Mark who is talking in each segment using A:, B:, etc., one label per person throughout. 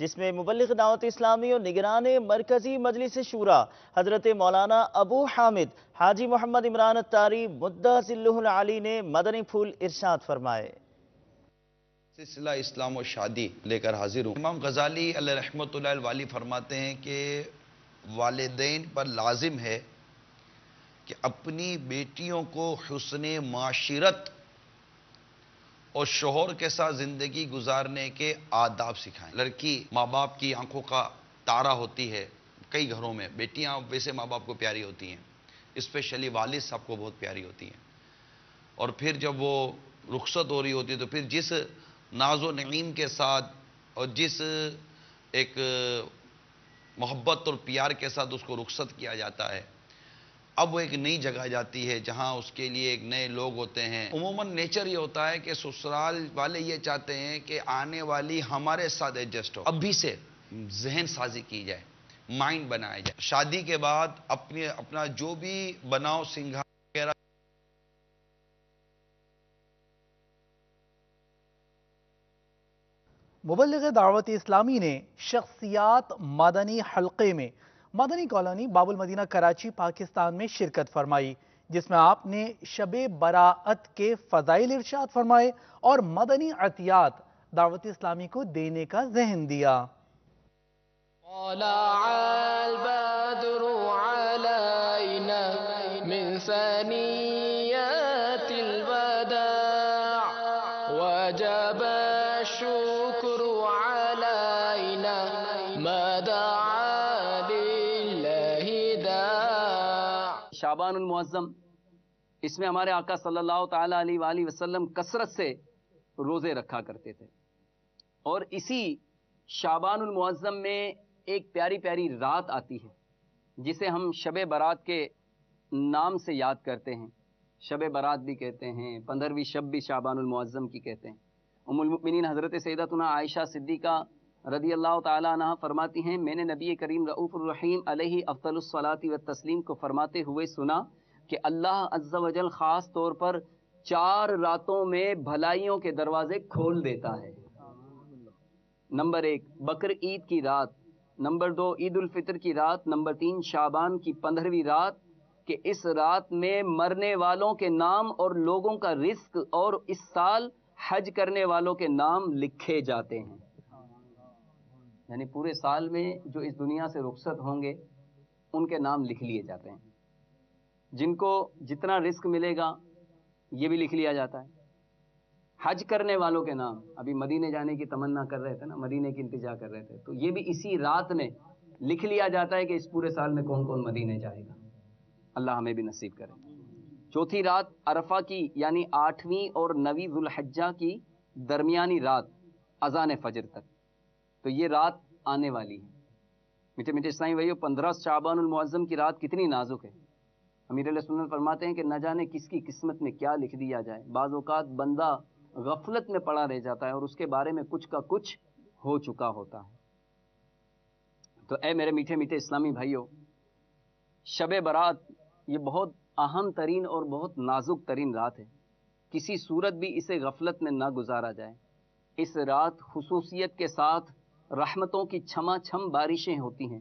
A: جس میں مبلغ دعوت اسلامی اور نگران مرکزی مجلس شورا حضرت مولانا ابو حامد حاجی محمد عمران الطاری مدّا ذلہ العالی نے مدنی پھول ارشاد فرمائے۔
B: سلسلہ اسلام و شادی لے کر حاضر ہوں۔ امام غزالی علیہ رحمۃ اللہ الوالی فرماتے ہیں کہ والدین پر لازم ہے کہ اپنی بیٹیوں کو حسن معاشرت اور شوہر کے ساتھ زندگی گزارنے کے آداب سکھائیں۔ لڑکی ماں باپ کی آنکھوں کا تارا ہوتی ہے، کئی گھروں میں بیٹیاں ویسے ماں باپ کو پیاری ہوتی ہیں، اسپیشلی والد صاحب کو بہت پیاری ہوتی ہیں، اور پھر جب وہ رخصت ہو رہی ہوتی ہے تو پھر جس ناز و نعیم کے ساتھ اور جس ایک محبت اور پیار کے ساتھ اس کو رخصت کیا جاتا ہے، اب وہ ایک نئی جگہ جاتی ہے جہاں اس کے لیے ایک نئے لوگ ہوتے ہیں۔ عموماً نیچر یہ ہوتا ہے کہ سسرال والے یہ چاہتے ہیں کہ آنے والی ہمارے ساتھ ایڈجسٹ ہو، ابھی سے ذہن سازی کی جائے، مائنڈ بنایا جائے۔ شادی کے بعد اپنا جو بھی بناؤ سنگھار وغیرہ
C: مبلغ دعوت اسلامی نے شخصیات مدنی حلقے میں مدنی کالونی باب المدینہ کراچی پاکستان میں شرکت فرمائی، جس میں آپ نے شب براءت کے فضائل ارشاد فرمائے اور مدنی عطیات دعوت اسلامی کو دینے کا ذہن دیا۔
D: طلع البدر علينا من ثنيات الوداع وجب الشكر علينا ما دعا لله داع۔
E: شعبان المعظم، اس میں ہمارے آقا صلی اللہ تعالیٰ علیہ وآلہ وسلم کثرت سے روزے رکھا کرتے تھے، اور اسی شعبان المعظم میں ایک پیاری پیاری رات آتی ہے جسے ہم شب برات کے نام سے یاد کرتے ہیں۔ شب برات بھی کہتے ہیں، 15ویں شب بھی شعبان المعظم کی کہتے ہیں۔ ام المؤمنین حضرت سیدتنا عائشہ صدیقہ رضی اللہ تعالیٰ عنہ فرماتی ہیں، میں نے نبی کریم رؤوف الرحیم علیہ افضل الصلاۃ والتسلیم کو فرماتے ہوئے سنا کہ اللہ عز و جل خاص طور پر 4 راتوں میں بھلائیوں کے دروازے کھول دیتا ہے۔ نمبر 1 بقر عید کی رات، نمبر 2 عید الفطر کی رات، نمبر 3 شعبان کی 15ویں رات، کہ اس رات میں مرنے والوں کے نام اور لوگوں کا رزق اور اس سال حج کرنے والوں کے نام لکھے جاتے ہیں۔ یعنی پورے سال میں جو اس دنیا سے رخصت ہوں گے ان کے نام لکھ لیے جاتے ہیں، جن کو جتنا رزق ملے گا یہ بھی لکھ لیا جاتا ہے۔ حج کرنے والوں کے نام، ابھی مدینے جانے کی تمنا کر رہے تھے نا، مدینے کی التجا کر رہے تھے، تو یہ بھی اسی رات میں لکھ لیا جاتا ہے کہ اس پورے سال میں کون کون مدینے جائے گا۔ اللہ ہمیں بھی نصیب کرے۔ چوتھی رات عرفہ کی، یعنی 8ویں اور 9ویں ذو الحجہ کی درمیانی رات اذان فجر تک، تو یہ رات آنے والی ہے۔ میٹھے میٹھے اسلامی بھائیو، 15 شعبان المعظم کی رات کتنی نازک ہے۔ امیر علیہ سنت فرماتے ہیں کہ نہ جانے کس کی قسمت میں کیا لکھ دیا جائے، بعض اوقات بندہ غفلت میں پڑا رہ جاتا ہے اور اس کے بارے میں کچھ کا کچھ ہو چکا ہوتا ہے۔ تو اے میرے میٹھے میٹھے اسلامی بھائیو، شب برات یہ بہت اہم ترین اور بہت نازک ترین رات ہے، کسی صورت بھی اسے غفلت میں نہ گزارا جائے۔ اس رات خصوصیت کے ساتھ رحمتوں کی چھما چھم بارشیں ہوتی ہیں۔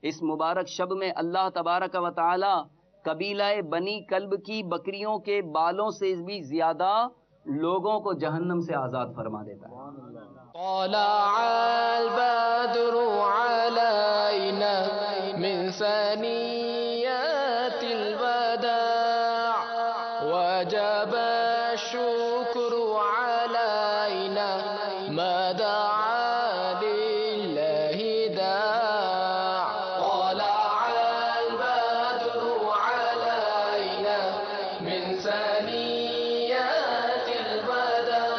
E: اس مبارک شب میں اللہ تبارک و تعالی قبیلہ بنی کلب کی بکریوں کے بالوں سے بھی زیادہ لوگوں کو جہنم سے آزاد فرما دیتا ہے۔
D: طلع البدر علينا من ثنيات الوداع وجب الشكر علينا ما دعا لله داع طلع البدر علينا من ثنيات الوداع۔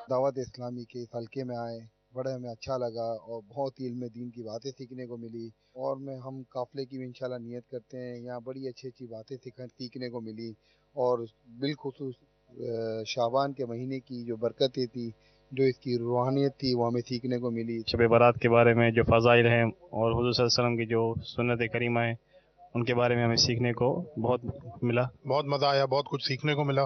F: دعوت اسلامی کے اس حلقے میں آئے، بڑے ہمیں اچھا لگا اور بہت علم دین کی باتیں سیکھنے کو ملی، اور ہم قافلے کی بھی انشاءاللہ نیت کرتے ہیں، یہاں بڑی اچھی اچھی باتیں سیکھنے کو ملی، اور بالخصوص شعبان کے مہینے کی جو برکتیں تھی، جو اس کی روحانیت تھی، وہ ہمیں سیکھنے کو ملی۔
G: شب برات کے بارے میں جو فضائل ہیں اور حضور صلی اللہ علیہ وسلم کی جو سنت کریمہ ہیں ان کے بارے میں ہمیں سیکھنے کو بہت ملا۔
H: بہت مزہ آیا، بہت کچھ سیکھنے کو ملا،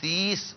B: 30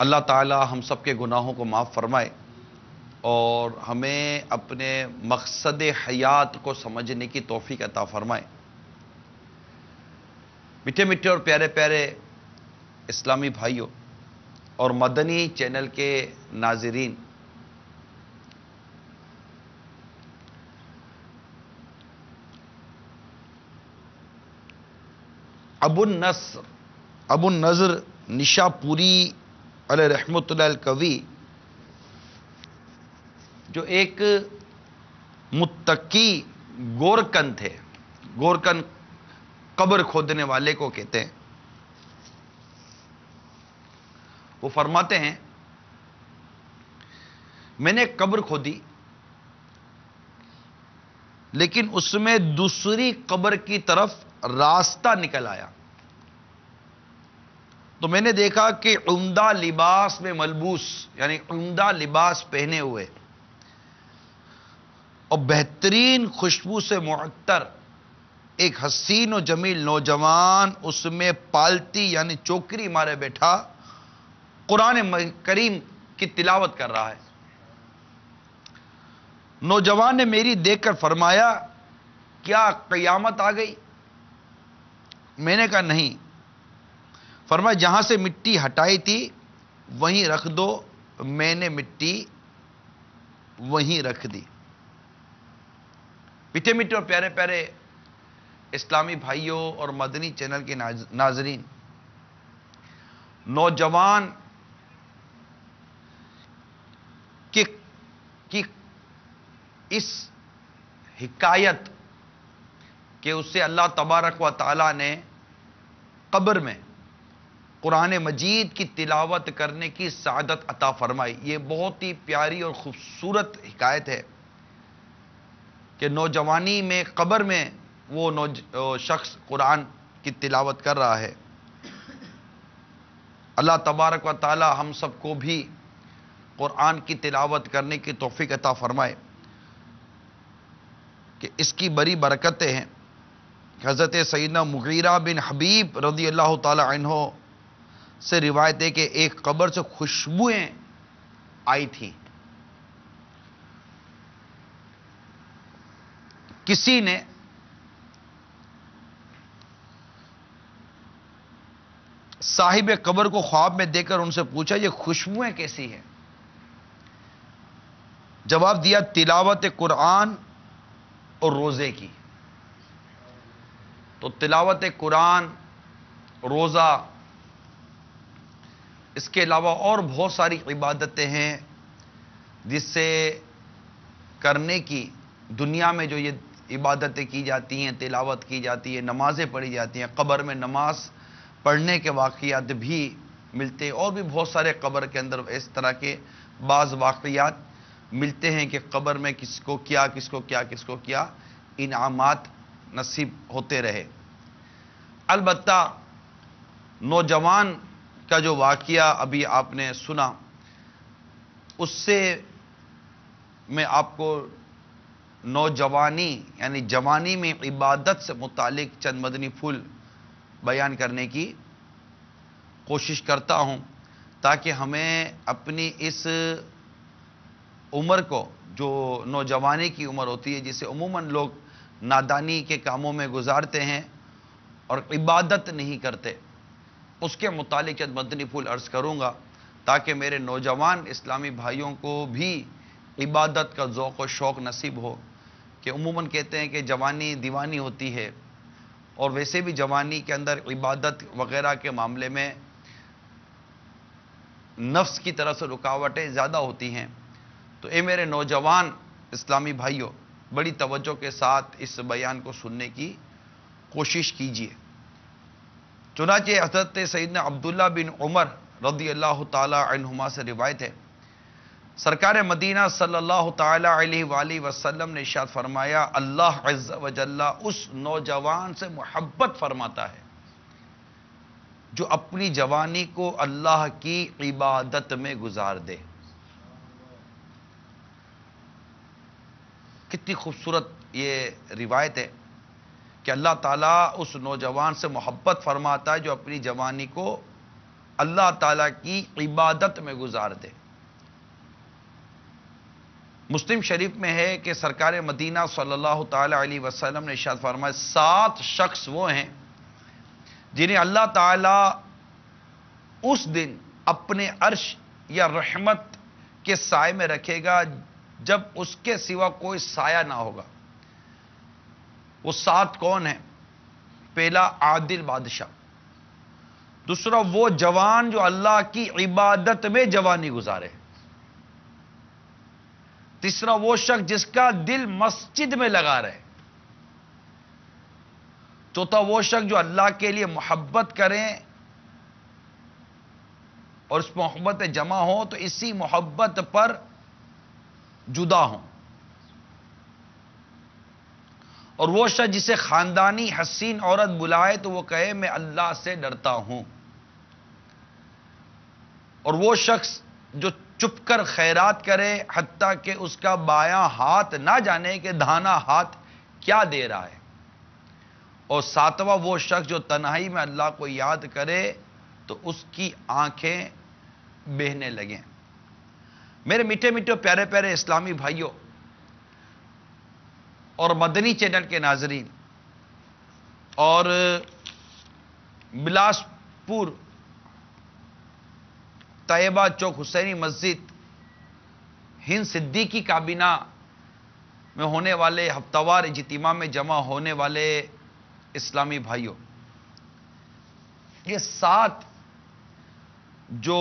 B: اللہ تعالی ہم سب کے گناہوں کو معاف فرمائے اور ہمیں اپنے مقصد حیات کو سمجھنے کی توفیق عطا فرمائے۔ میٹھے میٹھے اور پیارے پیارے اسلامی بھائیوں اور مدنی چینل کے ناظرین، ابو النضر نشا پوری علیہ رحمت اللہ الکوی، جو ایک متقی گورکن تھے، گورکن قبر کھودنے والے کو کہتے ہیں، وہ فرماتے ہیں میں نے ایک قبر کھودی لیکن اس میں دوسری قبر کی طرف راستہ نکل آیا، تو میں نے دیکھا کہ عمدہ لباس میں ملبوس، یعنی عمدہ لباس پہنے ہوئے اور بہترین خوشبو سے معطر ایک حسین و جمیل نوجوان اس میں پالتی یعنی چوکری مارے بیٹھا قرآن کریم کی تلاوت کر رہا ہے۔ نوجوان نے میری دیکھ کر فرمایا کیا قیامت آ گئی؟ میں نے کہا نہیں۔ فرمایا جہاں سے مٹی ہٹائی تھی وہیں رکھ دو، میں نے مٹی وہیں رکھ دی۔ میٹھے میٹھے اور پیارے پیارے اسلامی بھائیوں اور مدنی چینل کے ناظرین، نوجوان کی اس حکایت کہ اسے اللہ تبارک و تعالی نے قبر میں قرآن مجید کی تلاوت کرنے کی سعادت عطا فرمائی، یہ بہت ہی پیاری اور خوبصورت حکایت ہے کہ نوجوانی میں قبر میں وہ شخص قرآن کی تلاوت کر رہا ہے۔ اللہ تبارک و تعالی ہم سب کو بھی قرآن کی تلاوت کرنے کی توفیق عطا فرمائے کہ اس کی بڑی برکتیں ہیں۔ حضرت سیدنا مغیرہ بن حبیب رضی اللہ تعالی عنہ سے روایت ہے کہ ایک قبر سے خوشبوئیں آئی تھی، کسی نے صاحب قبر کو خواب میں دیکھ کر ان سے پوچھا یہ خوشبوئیں کیسی ہیں؟ جواب دیا تلاوت قرآن اور روزے کی۔ تو تلاوت قرآن، روزہ، اس کے علاوہ اور بہت ساری عبادتیں ہیں جس سے کرنے کی دنیا میں جو یہ عبادتیں کی جاتی ہیں، تلاوت کی جاتی ہے، نمازیں پڑھی جاتی ہیں، قبر میں نماز پڑھنے کے واقعات بھی ملتے ہیں، اور بھی بہت سارے قبر کے اندر اس طرح کے بعض واقعات ملتے ہیں کہ قبر میں کس کو کیا انعامات نصیب ہوتے رہے۔ البتہ نوجوان کا جو واقعہ ابھی آپ نے سنا، اس سے میں آپ کو نوجوانی یعنی جوانی میں عبادت سے متعلق چند مدنی پھول بیان کرنے کی کوشش کرتا ہوں تاکہ ہمیں اپنی اس عمر کو، جو نوجوانی کی عمر ہوتی ہے جسے عموماً لوگ نادانی کے کاموں میں گزارتے ہیں اور عبادت نہیں کرتے، اس کے متعلق چند مدنی پھول عرض کروں گا تاکہ میرے نوجوان اسلامی بھائیوں کو بھی عبادت کا ذوق و شوق نصیب ہو، کہ عموماً کہتے ہیں کہ جوانی دیوانی ہوتی ہے، اور ویسے بھی جوانی کے اندر عبادت وغیرہ کے معاملے میں نفس کی طرف سے رکاوٹیں زیادہ ہوتی ہیں۔ تو اے میرے نوجوان اسلامی بھائیوں، بڑی توجہ کے ساتھ اس بیان کو سننے کی کوشش کیجیے۔ چنانچہ حضرت سیدنا عبداللہ بن عمر رضی اللہ تعالی عنہما سے روایت ہے، سرکار مدینہ صلی اللہ تعالی علیہ وآلہ وسلم نے ارشاد فرمایا اللہ عز و جل اس نوجوان سے محبت فرماتا ہے جو اپنی جوانی کو اللہ کی عبادت میں گزار دے۔ کتنی خوبصورت یہ روایت ہے کہ اللہ تعالیٰ اس نوجوان سے محبت فرماتا ہے جو اپنی جوانی کو اللہ تعالیٰ کی عبادت میں گزار دے۔ مسلم شریف میں ہے کہ سرکار مدینہ صلی اللہ تعالی علیہ وسلم نے ارشاد فرمایا 7 شخص وہ ہیں جنہیں اللہ تعالیٰ اس دن اپنے عرش یا رحمت کے سائے میں رکھے گا جب اس کے سوا کوئی سایہ نہ ہوگا۔ وہ 7 کون ہیں؟ پہلا عادل بادشاہ، دوسرا وہ جوان جو اللہ کی عبادت میں جوانی گزارے، تیسرا وہ شخص جس کا دل مسجد میں لگا رہے، چوتھا وہ شخص جو اللہ کے لیے محبت کریں اور اس محبت جمع ہو تو اسی محبت پر جدا ہوں، اور وہ شخص جسے خاندانی حسین عورت بلائے تو وہ کہے میں اللہ سے ڈرتا ہوں، اور وہ شخص جو چپ کر خیرات کرے حتیٰ کہ اس کا بایاں ہاتھ نہ جانے کہ داہنا ہاتھ کیا دے رہا ہے، اور 7واں وہ شخص جو تنہائی میں اللہ کو یاد کرے تو اس کی آنکھیں بہنے لگیں۔ میرے میٹھے میٹھے پیارے پیارے اسلامی بھائیوں اور مدنی چینل کے ناظرین، اور بلاسپور طیبہ چوک حسینی مسجد ہند صدیقی کابینہ میں ہونے والے ہفتہ وار اجتماع میں جمع ہونے والے اسلامی بھائیوں، یہ 7 جو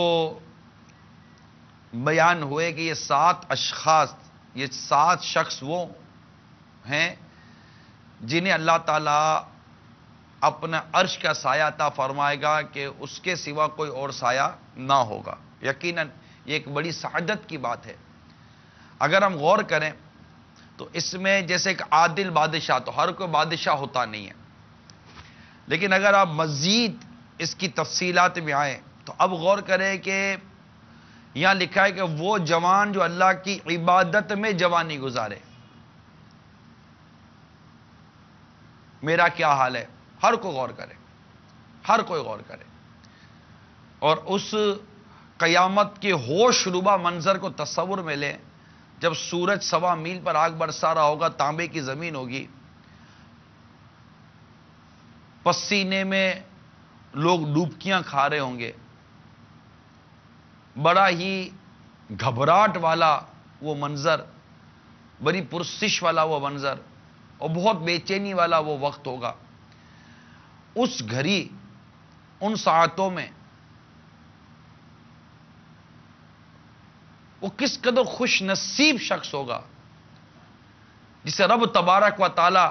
B: بیان ہوئے کہ یہ 7 اشخاص، یہ 7 شخص وہ ہیں جنہیں اللہ تعالیٰ اپنا عرش کا سایہ عطا فرمائے گا کہ اس کے سوا کوئی اور سایہ نہ ہوگا۔ یقیناً یہ ایک بڑی سعادت کی بات ہے۔ اگر ہم غور کریں تو اس میں جیسے ایک عادل بادشاہ، تو ہر کوئی بادشاہ ہوتا نہیں ہے، لیکن اگر آپ مزید اس کی تفصیلات میں آئیں تو اب غور کریں کہ یہاں لکھا ہے کہ وہ جوان جو اللہ کی عبادت میں جوانی گزارے۔ میرا کیا حال ہے؟ ہر کوئی غور کرے، ہر کوئی غور کرے، اور اس قیامت کے ہوش ربا منظر کو تصور میں لیں جب سورج 1.25 میل پر آگ برسا رہا ہوگا، تانبے کی زمین ہوگی، پسینے میں لوگ ڈوبکیاں کھا رہے ہوں گے، بڑا ہی گھبراہٹ والا وہ منظر، بڑی پرسش والا وہ منظر، اور بہت بے چینی والا وہ وقت ہوگا۔ اس گھڑی، ان ساعتوں میں وہ کس قدر خوش نصیب شخص ہوگا جسے رب تبارک و تعالی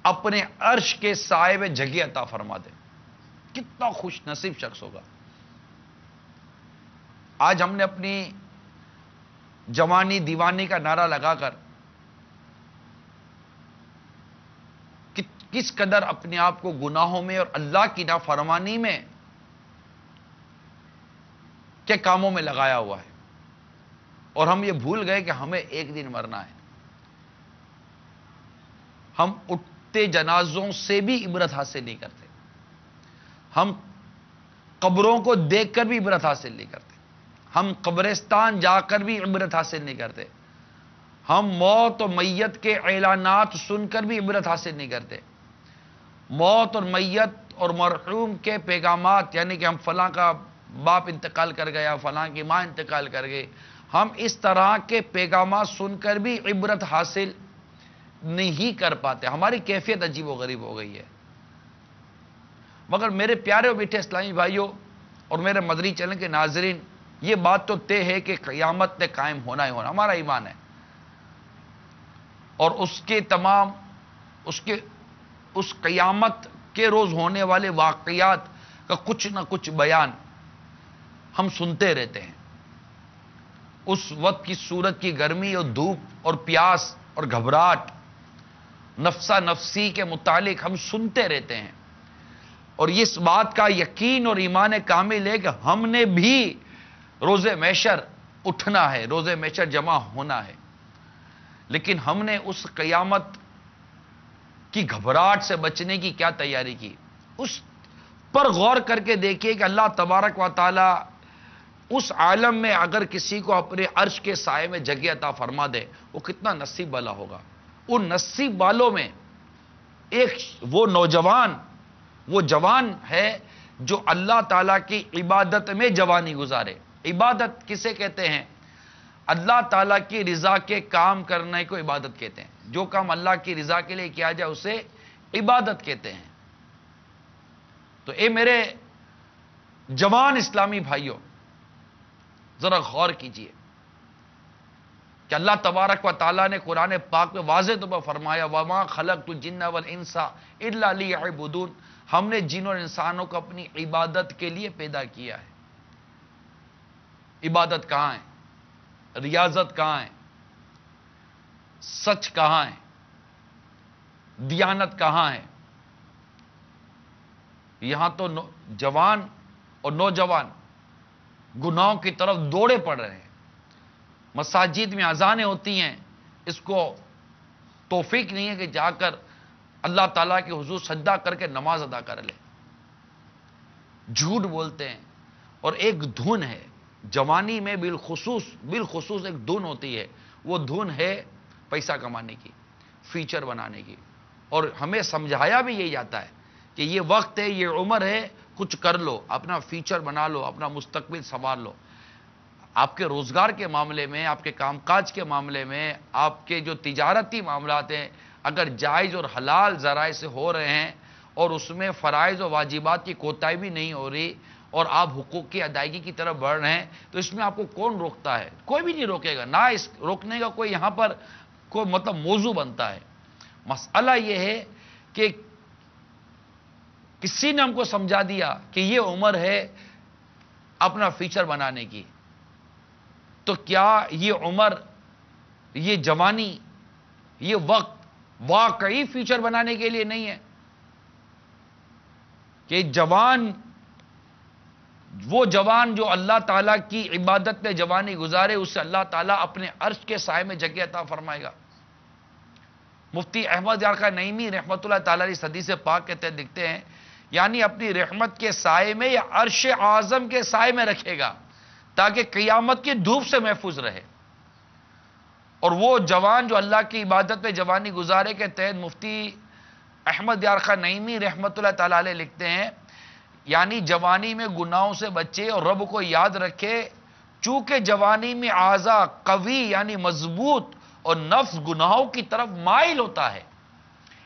B: اپنے عرش کے سائے میں جگہ عطا فرما دے۔ کتنا خوش نصیب شخص ہوگا۔ آج ہم نے اپنی جوانی دیوانی کا نعرہ لگا کر کس قدر اپنے آپ کو گناہوں میں اور اللہ کی نافرمانی میں کے کاموں میں لگایا ہوا ہے، اور ہم یہ بھول گئے کہ ہمیں ایک دن مرنا ہے۔ ہم اٹھتے جنازوں سے بھی عبرت حاصل نہیں کرتے، ہم قبروں کو دیکھ کر بھی عبرت حاصل نہیں کرتے، ہم قبرستان جا کر بھی عبرت حاصل نہیں کرتے، ہم موت اور میت کے اعلانات سن کر بھی عبرت حاصل نہیں کرتے، موت اور میت اور مرحوم کے پیغامات، یعنی کہ ہم فلاں کا باپ انتقال کر گیا، فلاں کی ماں انتقال کر گئی، ہم اس طرح کے پیغامات سن کر بھی عبرت حاصل نہیں کر پاتے۔ ہماری کیفیت عجیب و غریب ہو گئی ہے۔ مگر میرے پیارے و میٹھے اسلامی بھائیوں اور میرے مدنی چینل کے ناظرین، یہ بات تو طے ہے کہ قیامت نے قائم ہونا ہی ہونا، ہمارا ایمان ہے، اور اس کے تمام اس قیامت کے روز ہونے والے واقعات کا کچھ نہ کچھ بیان ہم سنتے رہتے ہیں۔ اس وقت کی سورج کی گرمی اور دھوپ اور پیاس اور گھبراہٹ، نفسا نفسی کے متعلق ہم سنتے رہتے ہیں، اور اس بات کا یقین اور ایمان کامل ہے کہ ہم نے بھی روز محشر اٹھنا ہے، روز محشر جمع ہونا ہے، لیکن ہم نے اس قیامت کی گھبراہٹ سے بچنے کی کیا تیاری کی، اس پر غور کر کے دیکھیے کہ اللہ تبارک و تعالی اس عالم میں اگر کسی کو اپنے عرش کے سائے میں جگہ عطا فرما دے وہ کتنا نصیب والا ہوگا. ان نصیب والوں میں ایک وہ نوجوان، وہ جوان ہے جو اللہ تعالیٰ کی عبادت میں جوانی گزارے. عبادت کسے کہتے ہیں؟ اللہ تعالیٰ کی رضا کے کام کرنے کو عبادت کہتے ہیں. جو کام اللہ کی رضا کے لیے کیا جائے اسے عبادت کہتے ہیں. تو اے میرے جوان اسلامی بھائیوں، ذرا غور کیجئے کہ اللہ تبارک و تعالیٰ نے قرآن پاک میں واضح طور پر فرمایا وَمَا خَلَقْتُ الْجِنَّ وَالْإِنسَ إِلَّا لِيَعْبُدُونَ. ہم نے جن اور انسانوں کو اپنی عبادت کے لیے پیدا کیا ہے. عبادت کہاں ہے؟ ریاضت کہاں ہے؟ سچ کہاں ہے؟ دیانت کہاں ہے؟ یہاں تو جوان اور نوجوان گناہوں کی طرف دوڑے پڑ رہے ہیں. مساجد میں اذانیں ہوتی ہیں، اس کو توفیق نہیں ہے کہ جا کر اللہ تعالیٰ کے حضور سجدہ کر کے نماز ادا کر لے. جھوٹ بولتے ہیں. اور ایک دھن ہے جوانی میں، بالخصوص ایک دھن ہوتی ہے. وہ دھن ہے پیسہ کمانے کی، فیچر بنانے کی. اور ہمیں سمجھایا بھی یہی جاتا ہے کہ یہ وقت ہے، یہ عمر ہے، کچھ کر لو، اپنا فیچر بنا لو، اپنا مستقبل سنوار لو. آپ کے روزگار کے معاملے میں، آپ کے کام کاج کے معاملے میں، آپ کے جو تجارتی معاملات ہیں، اگر جائز اور حلال ذرائع سے ہو رہے ہیں اور اس میں فرائض و واجبات کی کوتاہی بھی نہیں ہو رہی اور آپ حقوق کی ادائیگی کی طرف بڑھ رہے ہیں، تو اس میں آپ کو کون روکتا ہے؟ کوئی بھی نہیں روکے گا. نہ اس روکنے کا کوئی یہاں پر کوئی موضوع بنتا ہے. مسئلہ یہ ہے کہ کسی نے ہم کو سمجھا دیا کہ یہ عمر ہے اپنا فیچر بنانے کی. تو کیا یہ عمر، یہ جوانی، یہ وقت واقعی فیچر بنانے کے لیے نہیں ہے؟ کہ وہ جوان جو اللہ تعالیٰ کی عبادت میں جوانی گزارے، اس سے اللہ تعالیٰ اپنے عرش کے سائے میں جگہ عطا فرمائے گا. مفتی احمد یار خان نعیمی رحمت اللہ تعالیٰ علیہ حدیث پاک کے تحت لکھتے ہیں، یعنی اپنی رحمت کے سائے میں یا عرش اعظم کے سائے میں رکھے گا تاکہ قیامت کی دھوپ سے محفوظ رہے. اور وہ جوان جو اللہ کی عبادت میں جوانی گزارے کے تحت مفتی احمد یار خان نعیمی رحمت اللہ تعالیٰ علیہ لکھتے ہیں، یعنی جوانی میں گناہوں سے بچے اور رب کو یاد رکھے. چونکہ جوانی میں اعضاء قوی یعنی مضبوط اور نفس گناہوں کی طرف مائل ہوتا ہے،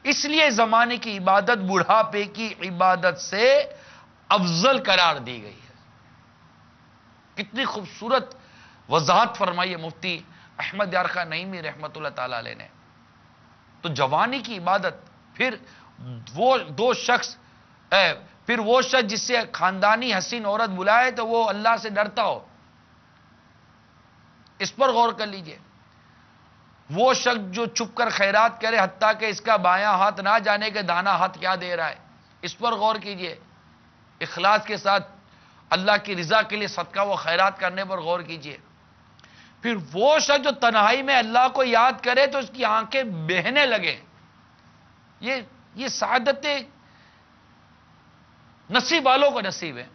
B: اس لیے زمانے کی عبادت بڑھاپے کی عبادت سے افضل قرار دی گئی ہے. کتنی خوبصورت وضاحت فرمائی ہے مفتی احمد یار خان نعیمی رحمت اللہ تعالیٰ علیہ نے. تو جوانی کی عبادت، پھر وہ شخص جس سے خاندانی حسین عورت بلائے تو وہ اللہ سے ڈرتا ہو، اس پر غور کر لیجئے. وہ شخص جو چھپ کر خیرات کرے حتیٰ کہ اس کا بایاں ہاتھ نہ جانے کہ دانا ہاتھ کیا دے رہا ہے، اس پر غور کیجئے. اخلاص کے ساتھ اللہ کی رضا کے لیے صدقہ و خیرات کرنے پر غور کیجئے. پھر وہ شخص جو تنہائی میں اللہ کو یاد کرے تو اس کی آنکھیں بہنے لگے. یہ سعادت نصیب والوں کو نصیب ہے.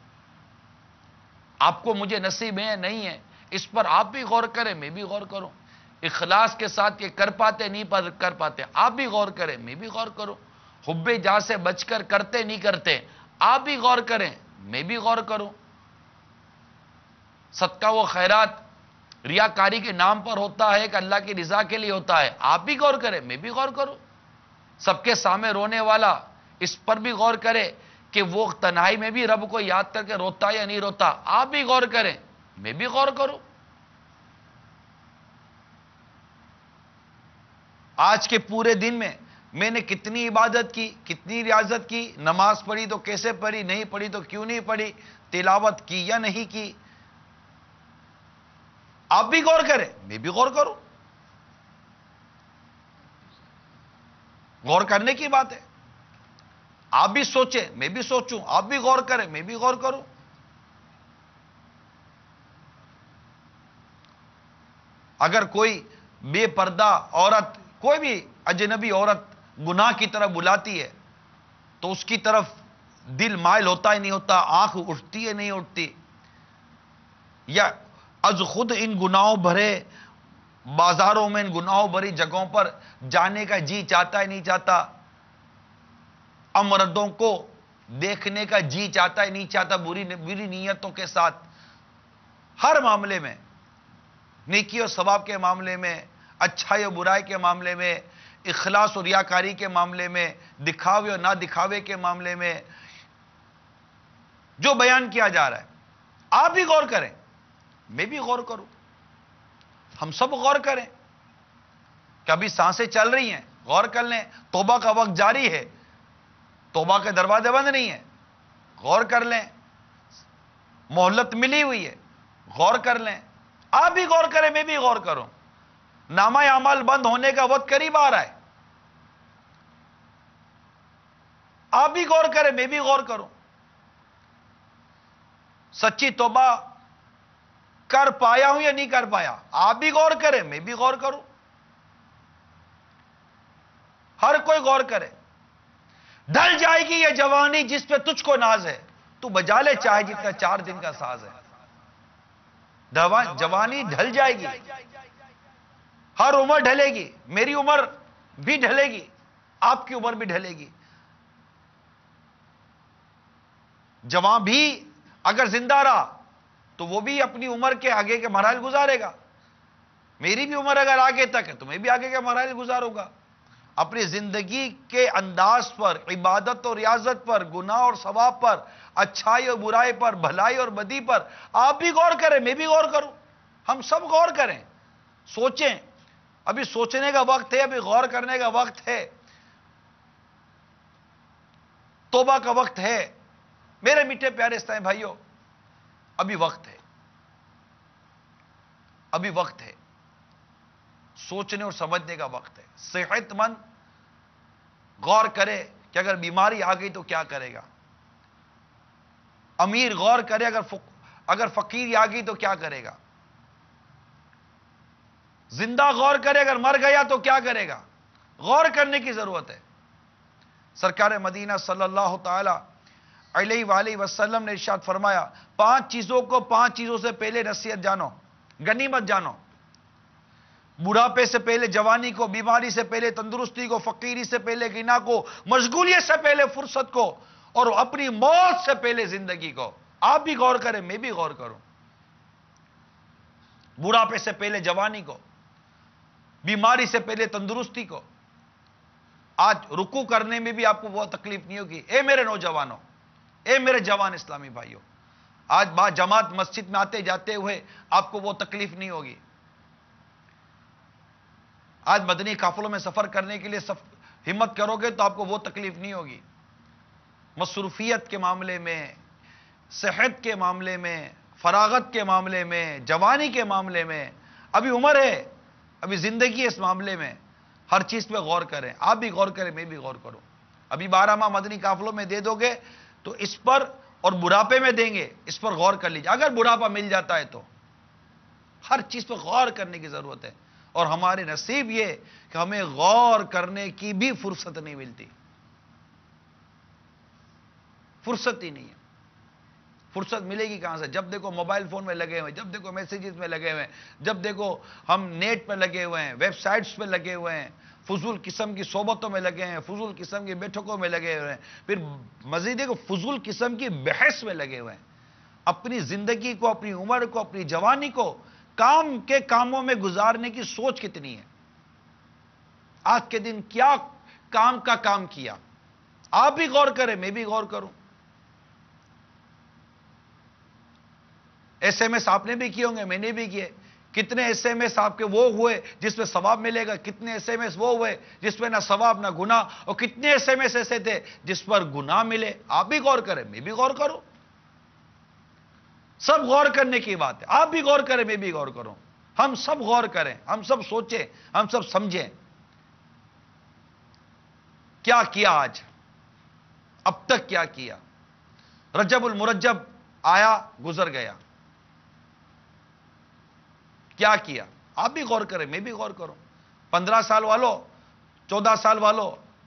B: آپ کو مجھے نصیب ہے نہیں ہے، اس پر آپ بھی غور کریں، میں بھی غور کروں. اخلاص کے ساتھ یہ کر پاتے نہیں کر پاتے، آپ بھی غور کریں، میں بھی غور کروں. حب جاہ سے بچ کر کرتے نہیں کرتے، آپ بھی غور کریں، میں بھی غور کروں. صدقہ و خیرات ریاکاری کے نام پر ہوتا ہے کہ اللہ کی رضا کے لیے ہوتا ہے، آپ بھی غور کریں، میں بھی غور کروں. سب کے سامنے رونے والا، اس پر بھی غور کرے کہ وہ تنہائی میں بھی رب کو یاد کر کے روتا یا نہیں روتا، آپ بھی غور کریں، میں بھی غور کروں. آج کے پورے دن میں نے کتنی عبادت کی، کتنی ریاضت کی، نماز پڑھی تو کیسے پڑھی، نہیں پڑھی تو کیوں نہیں پڑھی، تلاوت کی یا نہیں کی. آپ بھی غور کریں، میں بھی غور کروں. غور کرنے کی بات ہے. آپ بھی سوچیں، میں بھی سوچوں، آپ بھی غور کریں، میں بھی غور کروں. اگر کوئی بے پردہ عورت، کوئی بھی اجنبی عورت گناہ کی طرف بلاتی ہے تو اس کی طرف دل مائل ہوتا ہی نہیں ہوتا, آنکھ اٹھتی ہے نہیں اٹھتی, یا از خود ان گناہوں بھرے بازاروں میں, ان گناہوں بھری جگہوں پر جانے کا جی چاہتا ہے نہیں چاہتا, امردوں کو دیکھنے کا جی چاہتا ہے نہیں چاہتا, بری نیتوں کے ساتھ ہر معاملے میں, نیکی اور ثواب کے معاملے میں, اچھائی اور برائی کے معاملے میں, اخلاص اور ریاکاری کے معاملے میں, دکھاوے اور نہ دکھاوے کے معاملے میں, جو بیان کیا جا رہا ہے آپ بھی غور کریں, میں بھی غور کروں, ہم سب غور کریں. کبھی سانسیں چل رہی ہیں, غور کر لیں. توبہ کا وقت جاری ہے, توبہ کے دروازے بند نہیں ہیں, غور کر لیں. مہلت ملی ہوئی ہے, غور کر لیں. آپ بھی غور کریں, میں بھی غور کروں. نامہ اعمال بند ہونے کا وقت قریب آ رہا ہے, آپ بھی غور کریں, میں بھی غور کروں. سچی توبہ کر پایا ہوں یا نہیں کر پایا, آپ بھی غور کریں, میں بھی غور کروں. ہر کوئی غور کرے. ڈھل جائے گی یہ جوانی جس پہ تجھ کو ناز ہے, تو بجا لے چاہے جتنا 4 دن کا ساز ہے. جوانی ڈھل جائے گی, ہر عمر ڈھلے گی. میری عمر بھی ڈھلے گی, آپ کی عمر بھی ڈھلے گی. جوان بھی اگر زندہ رہا تو وہ بھی اپنی عمر کے آگے کے مراحل گزارے گا. میری بھی عمر اگر آگے تک ہے تو میں بھی آگے کے مراحل گزاروں گا. اپنی زندگی کے انداز پر, عبادت اور ریاضت پر, گناہ اور ثواب پر, اچھائی اور برائی پر, بھلائی اور بدی پر آپ بھی غور کریں, میں بھی غور کروں. ہم سب غور کریں, سوچیں. ابھی سوچنے کا وقت ہے, ابھی غور کرنے کا وقت ہے, توبہ کا وقت ہے. میرے میٹھے پیارے اسلامی بھائیوں, ابھی وقت ہے, ابھی وقت ہے. سوچنے اور سمجھنے کا وقت ہے. صحت مند غور کرے کہ اگر بیماری آ گئی تو کیا کرے گا. امیر غور کرے اگر فقیر آ گئی تو کیا کرے گا. زندہ غور کرے اگر مر گیا تو کیا کرے گا. غور کرنے کی ضرورت ہے. سرکار مدینہ صلی اللہ تعالی علیہ وآلہ وسلم نے ارشاد فرمایا, 5 چیزوں سے پہلے نصیحت جانو, غنیمت جانو. بڑھاپے سے پہلے جوانی کو, بیماری سے پہلے تندرستی کو, فقیری سے پہلے غنا کو, مشغولیت سے پہلے فرصت کو, اور اپنی موت سے پہلے زندگی کو. آپ بھی غور کریں, میں بھی غور کروں. بڑھاپے سے پہلے جوانی کو, بیماری سے پہلے تندرستی کو. آج رکوع کرنے میں بھی آپ کو بہت تکلیف نہیں ہوگی. اے میرے نوجوانوں, اے میرے جوان اسلامی بھائیوں, آج با جماعت مسجد میں آتے جاتے ہوئے آپ کو وہ تکلیف نہیں ہوگی. آج مدنی قافلوں میں سفر کرنے کے لیے ہمت کرو گے تو آپ کو وہ تکلیف نہیں ہوگی. مصروفیت کے معاملے میں, صحت کے معاملے میں, فراغت کے معاملے میں, جوانی کے معاملے میں, ابھی عمر ہے, ابھی زندگی ہے, اس معاملے میں ہر چیز پہ غور کریں. آپ بھی غور کریں, میں بھی غور کروں. ابھی 12 ماہ مدنی قافلوں میں دے دو گے تو اس پر, اور بڑھاپے میں دیں گے, اس پر غور کر لیجیے. اگر بڑھاپا مل جاتا ہے تو ہر چیز پر غور کرنے کی ضرورت ہے. اور ہمارے نصیب یہ کہ ہمیں غور کرنے کی بھی فرصت نہیں ملتی. فرصت ہی نہیں ہے. فرصت ملے گی کہاں سے؟ جب دیکھو موبائل فون میں لگے ہوئے, جب دیکھو میسیجز میں لگے ہوئے ہیں, جب دیکھو ہم نیٹ پہ لگے ہوئے ہیں, ویب سائٹس پہ لگے ہوئے ہیں, فضول قسم کی صحبتوں میں لگے ہیں, فضول قسم کی بیٹھکوں میں لگے ہوئے ہیں, پھر مزید دیکھو فضول قسم کی بحث میں لگے ہوئے ہیں. اپنی زندگی کو, اپنی عمر کو, اپنی جوانی کو کام کے کاموں میں گزارنے کی سوچ کتنی ہے. آج کے دن کیا کام کا کام کیا. آپ بھی غور کریں, میں بھی غور کروں. ایس ایم ایس آپ نے بھی کیے ہوں گے, میں نے بھی کیے. کتنے ایس ایم ایس آپ کے وہ ہوئے جس پہ ثواب ملے گا, کتنے ایس ایم ایس وہ ہوئے جس پہ نہ ثواب نہ گناہ, اور کتنے ایس ایم ایس ایسے تھے جس پر گناہ ملے. آپ بھی غور کریں, میں بھی غور کروں. سب غور کرنے کی بات ہے. آپ بھی غور کریں, میں بھی غور کروں. ہم سب غور کریں, ہم سب سوچیں, ہم سب سمجھیں. کیا کیا آج, اب تک کیا کیا. رجب المرجب آیا گزر گیا, کیا کیا. آپ بھی غور کریں, میں بھی غور کروں. 15 سال والوں, 14 سال والوں,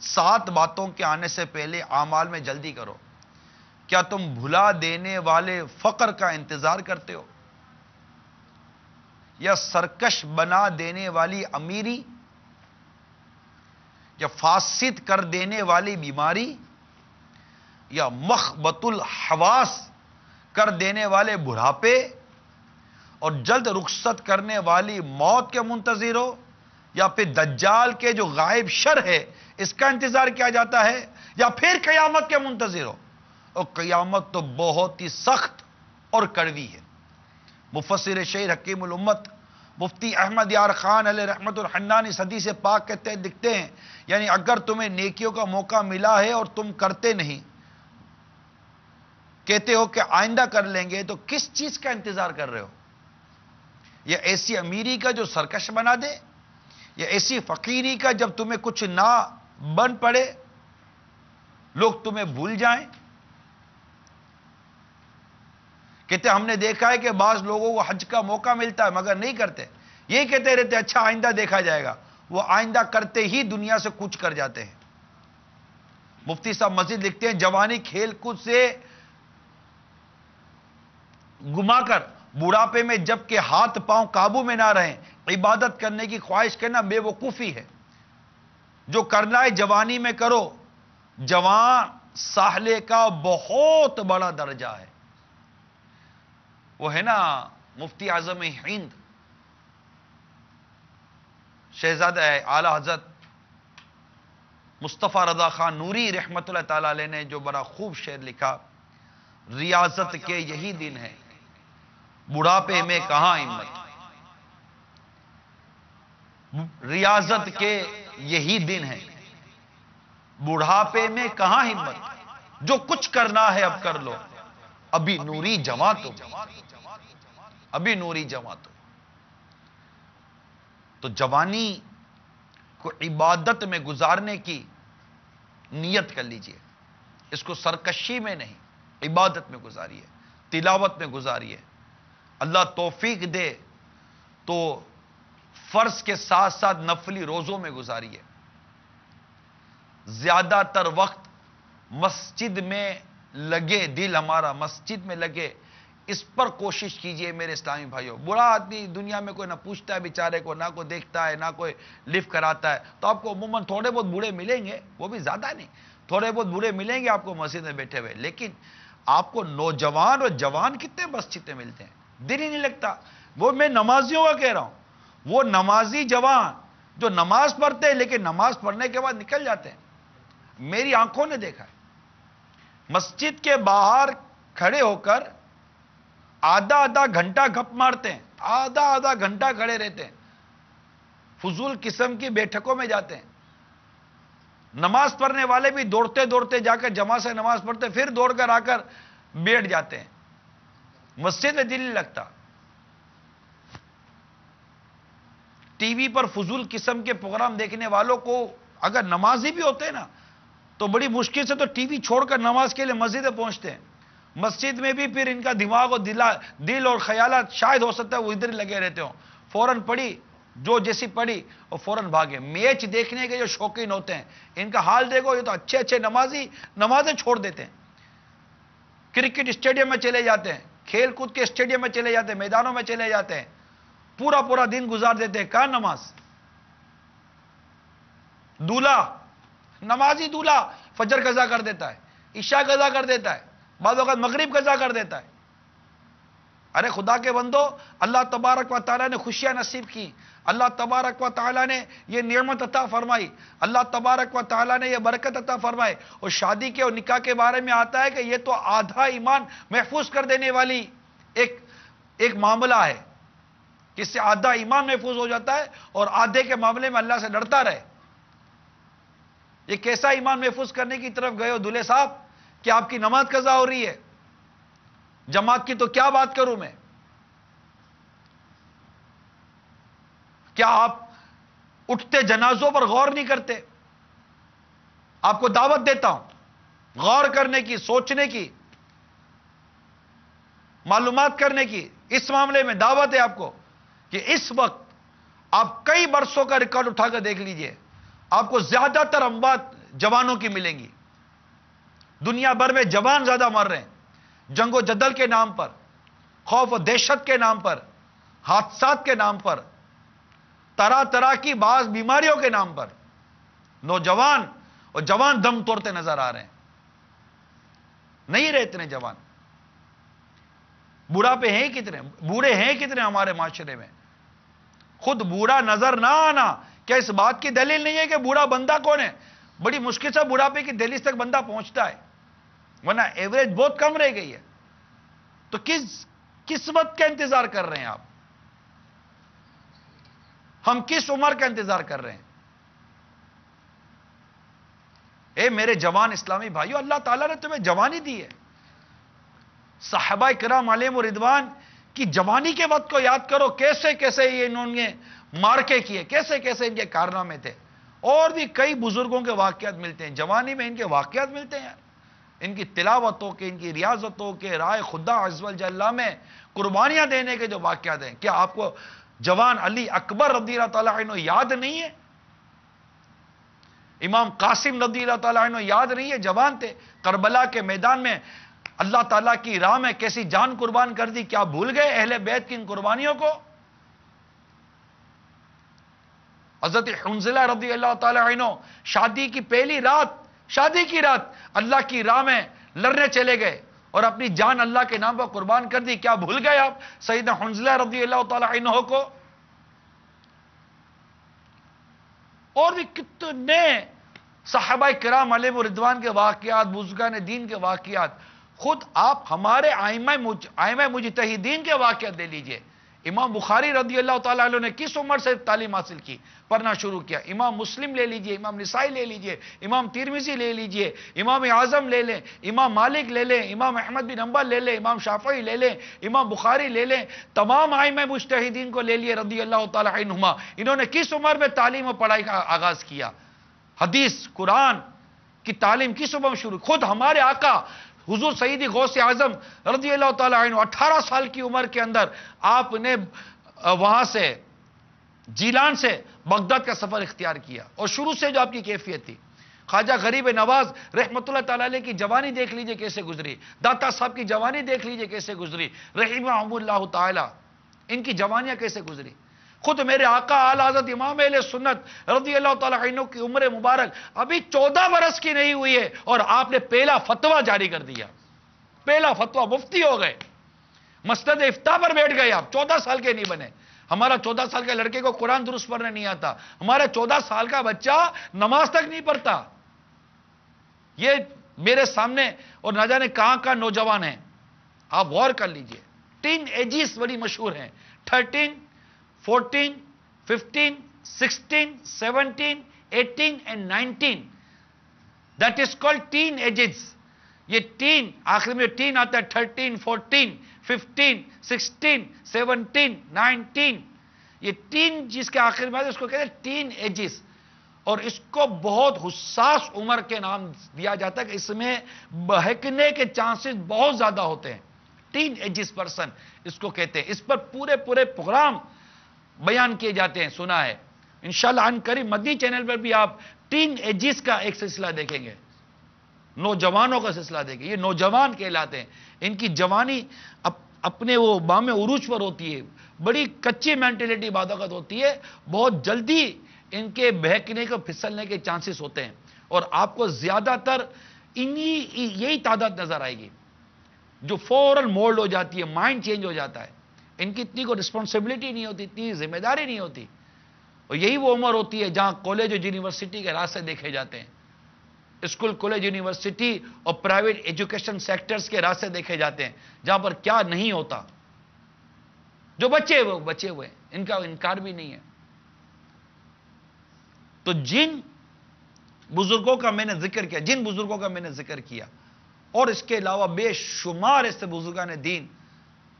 B: 7 باتوں کے آنے سے پہلے اعمال میں جلدی کرو۔ کیا تم بھلا دینے والے فقر کا انتظار کرتے ہو، یا سرکش بنا دینے والی امیری، یا فاسد کر دینے والی بیماری، یا مخبط الحواس کر دینے والے بڑھاپے اور جلد رخصت کرنے والی موت کے منتظر ہو، یا پھر دجال کے جو غائب شر ہے اس کا انتظار کیا جاتا ہے، یا پھر قیامت کے منتظر ہو؟ اور قیامت تو بہت ہی سخت اور کڑوی ہے۔ مفسر شہر حکیم الامت مفتی احمد یار خان علیہ رحمت الحنانی حدیث پاک کے تحت لکھتے ہیں، یعنی اگر تمہیں نیکیوں کا موقع ملا ہے اور تم کرتے نہیں، کہتے ہو کہ آئندہ کر لیں گے، تو کس چیز کا انتظار کر رہے ہو؟ یا ایسی امیری کا جو سرکش بنا دے، یا ایسی فقیری کا جب تمہیں کچھ نہ بن پڑے لوگ تمہیں بھول جائیں؟ کہتے ہم نے دیکھا ہے کہ بعض لوگوں کو حج کا موقع ملتا ہے مگر نہیں کرتے، یہ کہتے رہتے اچھا آئندہ دیکھا جائے گا، وہ آئندہ کرتے ہی دنیا سے کوچ کر جاتے ہیں۔ مفتی صاحب مزید لکھتے ہیں جوانی کھیل کود سے گما کر بڑھاپے میں جب کہ ہاتھ پاؤں قابو میں نہ رہیں عبادت کرنے کی خواہش کرنا بے وقوفی ہے۔ جو کرنا ہے جوانی میں کرو، جوان ساحلے کا بہت بڑا درجہ ہے۔ وہ ہے نا مفتی اعظم ہند شہزادہ اعلی حضرت مصطفیٰ رضا خان نوری رحمت اللہ تعالی علیہ نے جو بڑا خوب شعر لکھا، ریاضت کے یہی دن ہے بڑھاپے میں کہاں ہمت، ریاضت کے یہی دن ہے بڑھاپے میں کہاں ہمت، جو کچھ کرنا ہے اب کر لو، ابھی نوری جوان تو، ابھی نوری جوان تو جوانی کو عبادت میں گزارنے کی نیت کر لیجئے، اس کو سرکشی میں نہیں، عبادت میں گزاریے، تلاوت میں گزاریے۔ اللہ توفیق دے تو فرض کے ساتھ ساتھ نفلی روزوں میں گزاریے۔ زیادہ تر وقت مسجد میں لگے، دل ہمارا مسجد میں لگے، اس پر کوشش کیجئے میرے اسلامی بھائیوں۔ برا آدمی دنیا میں کوئی نہ پوچھتا ہے بیچارے کو، نہ کوئی دیکھتا ہے، نہ کوئی لفٹ کراتا ہے، تو آپ کو عموماً تھوڑے بہت بوڑھے ملیں گے، وہ بھی زیادہ نہیں، تھوڑے بہت بوڑھے ملیں گے آپ کو مسجد میں بیٹھے ہوئے، لیکن آپ کو نوجوان اور جوان کتنے مسجد میں ملتے ہیں، دل ہی نہیں لگتا۔ وہ میں نمازیوں کا کہہ رہا ہوں، وہ نمازی جوان جو نماز پڑھتے ہیں لیکن نماز پڑھنے کے بعد نکل جاتے ہیں، میری آنکھوں نے دیکھا ہے۔ مسجد کے باہر کھڑے ہو کر آدھا گھنٹہ گپ مارتے ہیں، آدھا گھنٹہ کھڑے رہتے ہیں، فضول قسم کی بیٹھکوں میں جاتے ہیں۔ نماز پڑھنے والے بھی دوڑتے دوڑتے جا کر جماعت سے نماز پڑھتے، پھر دوڑ کر آ کر بیٹھ جاتے ہیں، مسجد میں دل نہیں لگتا۔ ٹی وی پر فضول قسم کے پروگرام دیکھنے والوں کو اگر نمازی بھی ہوتے ہیں نا تو بڑی مشکل سے تو ٹی وی چھوڑ کر نماز کے لیے مسجد میں پہنچتے ہیں۔ مسجد میں بھی پھر ان کا دماغ اور دل اور خیالات شاید ہو سکتا ہے وہ ادھر لگے رہتے ہوں، فوراً پڑھی جو جیسی پڑھی اور فوراً بھاگے۔ میچ دیکھنے کے جو شوقین ہوتے ہیں ان کا حال دیکھو، یہ تو اچھے اچھے نمازی نمازیں چھوڑ دیتے ہیں، کرکٹ اسٹیڈیم میں چلے جاتے ہیں، کھیل کود کے اسٹیڈیم میں چلے جاتے ہیں، میدانوں میں چلے جاتے ہیں، پورا دن گزار دیتے ہیں۔ کہاں نماز؟ دولہا، نمازی دولہا فجر قضا کر دیتا ہے، عشاء قضا کر دیتا ہے، بعض اوقات مغرب قضا کر دیتا ہے۔ ارے خدا کے بندو، اللہ تبارک و تعالیٰ نے خوشیاں نصیب کی، اللہ تبارک و تعالیٰ نے یہ نعمت عطا فرمائی، اللہ تبارک و تعالیٰ نے یہ برکت عطا فرمائی، اور شادی کے اور نکاح کے بارے میں آتا ہے کہ یہ تو آدھا ایمان محفوظ کر دینے والی ایک معاملہ ہے، جس سے آدھا ایمان محفوظ ہو جاتا ہے اور آدھے کے معاملے میں اللہ سے ڈرتا رہے۔ یہ کیسا ایمان محفوظ کرنے کی طرف گئے ہو دولہے صاحب کہ آپ کی نماز قضا ہو رہی ہے، جماعت کی تو کیا بات کروں میں؟ کیا آپ اٹھتے جنازوں پر غور نہیں کرتے؟ آپ کو دعوت دیتا ہوں غور کرنے کی، سوچنے کی، معلومات کرنے کی۔ اس معاملے میں دعوت ہے آپ کو کہ اس وقت آپ کئی برسوں کا ریکارڈ اٹھا کر دیکھ لیجئے، آپ کو زیادہ تر اموات جوانوں کی ملیں گی. دنیا بھر میں جوان زیادہ مر رہے ہیں جنگ و جدل کے نام پر, خوف و دہشت کے نام پر, حادثات کے نام پر, طرح طرح کی بعض بیماریوں کے نام پر نوجوان اور جوان دم توڑتے نظر آ رہے ہیں. نہیں رہے اتنے جوان. بوڑھاپے ہیں کتنے, بوڑھے ہیں کتنے ہمارے معاشرے میں. خود بوڑھا نظر نہ آنا کیا اس بات کی دلیل نہیں ہے کہ بوڑھا بندہ کون ہے؟ بڑی مشکل سے بوڑھاپے کی دہلیز تک بندہ پہنچتا ہے, ورنہ ایوریج بہت کم رہ گئی ہے. تو کس قسمت کا انتظار کر رہے ہیں آپ؟ ہم کس عمر کا انتظار کر رہے ہیں؟ اے میرے جوان اسلامی بھائیو, اللہ تعالیٰ نے تمہیں جوانی دی ہے. صحابہ کرام علیہم رضوان کی جوانی کے وقت کو یاد کرو, کیسے کیسے یہ انہوں نے مارکے کیے, کیسے کیسے ان کے کارنامے تھے. اور بھی کئی بزرگوں کے واقعات ملتے ہیں, جوانی میں ان کے واقعات ملتے ہیں, ان کی تلاوتوں کے, ان کی ریاضتوں کے, رائے خدا عز و جل میں قربانیاں دینے کے جو واقعات ہیں. کیا آپ کو جوان علی اکبر رضی اللہ تعالیٰ عنہ یاد نہیں ہے؟ امام قاسم رضی اللہ تعالیٰ عنہ یاد نہیں ہے؟ جوان تھے, کربلا کے میدان میں اللہ تعالیٰ کی راہ میں کیسی جان قربان کر دی. کیا بھول گئے اہل بیت کی ان قربانیوں کو؟ حضرت حنظلہ رضی اللہ تعالیٰ عنہ شادی کی پہلی رات, شادی کی رات اللہ کی راہ میں لڑنے چلے گئے اور اپنی جان اللہ کے نام پر قربان کر دی. کیا بھول گئے آپ سیدنا حنظلہ رضی اللہ تعالیٰ عنہ کو؟ اور بھی کتنے صحابہ کرام علیہم رضوان کے واقعات, بزرگان دین کے واقعات. خود آپ ہمارے ائمہ مجتہدین کے واقعات دے لیجئے. امام بخاری رضی اللہ تعالیٰ عنہ نے کس عمر سے تعلیم حاصل کی, پڑھنا شروع کیا؟ امام مسلم لے لیجئے, امام نسائی لے لیجئے, امام ترمذی لے لیجئے, امام اعظم لے لیں, امام مالک لے لیں, امام احمد بن حنبل لے لیں, امام شافعی لے لیں, امام بخاری لے لیں. تمام ائمہ مجتہدین کو لے لیے رضی اللہ تعالیٰ عنہما. انہوں نے کس عمر میں تعلیم و پڑھائی کا آغاز کیا؟ حدیث قرآن کی تعلیم کس عمر میں شروع؟ خود ہمارے آقا حضور سیدی غوث اعظم رضی اللہ تعالیٰ عنہ 18 سال کی عمر کے اندر آپ نے وہاں سے جیلان سے بغداد کا سفر اختیار کیا, اور شروع سے جو آپ کی کیفیت تھی. خواجہ غریب نواز رحمت اللہ تعالیٰ علیہ کی جوانی دیکھ لیجئے کیسے گزری, داتا صاحب کی جوانی دیکھ لیجئے کیسے گزری, رحمہم اللہ تعالیٰ ان کی جوانیاں کیسے گزری. خود میرے آقا اعلی حضرت امام اہل سنت رضی اللہ تعالیٰ عنہ کی عمر مبارک ابھی 14 برس کی نہیں ہوئی ہے اور آپ نے پہلا فتویٰ جاری کر دیا. پہلا فتویٰ, مفتی ہو گئے, مسند افتاء پر بیٹھ گئے آپ. 14 سال کے نہیں بنے. ہمارا 14 سال کے لڑکے کو قرآن درست پڑھنے نہیں آتا, ہمارا 14 سال کا بچہ نماز تک نہیں پڑھتا. یہ میرے سامنے اور نہ جانے کہاں کا نوجوان ہیں, آپ غور کر لیجئے. 3 ایجز بڑی مشہور ہیں, 13, 14, 15, 16, 17, 18 and 19. That is called teen ages. یہ teen, آخر میں teen آتا ہے, 13, 14, 15, 16, 17, 19. یہ teen جس کے آخر میں آتا ہے اس کو کہتے ہیں teen ages. اور اس کو بہت حساس عمر کے نام دیا جاتا ہے کہ اس میں بہکنے کے چانسز بہت زیادہ ہوتے ہیں. ٹین ایجز پرسن اس کو کہتے ہیں. اس پر پورے پروگرام بیان کیے جاتے ہیں, سنا ہے. انشاءاللہ عن قریب مدنی چینل پر بھی آپ ٹین ایجز کا ایک سلسلہ دیکھیں گے, نوجوانوں کا سلسلہ دیکھیں. یہ نوجوان کہلاتے ہیں. ان کی جوانی اپنے وہ بام عروج پر ہوتی ہے, بڑی کچی مینٹلٹی بعض اوقات ہوتی ہے, بہت جلدی ان کے بہکنے کو پھسلنے کے چانسز ہوتے ہیں. اور آپ کو زیادہ تر یہی تعداد نظر آئے گی جو فوراً مولڈ ہو جاتی ہے, مائنڈ چینج ہو جاتا ہے. ان کی اتنی کو رسپانسبلٹی نہیں ہوتی, اتنی ذمہ داری نہیں ہوتی. اور یہی وہ عمر ہوتی ہے جہاں کالج اور یونیورسٹی کے راستے دیکھے جاتے ہیں. اسکول, کالج, یونیورسٹی اور پرائیویٹ ایجوکیشن سیکٹرز کے راستے دیکھے جاتے ہیں جہاں پر کیا نہیں ہوتا. جو بچے ہوئے بچے ہوئے, ان کا انکار بھی نہیں ہے. تو جن بزرگوں کا میں نے ذکر کیا, اور اس کے علاوہ بے شمار ایسے بزرگان دین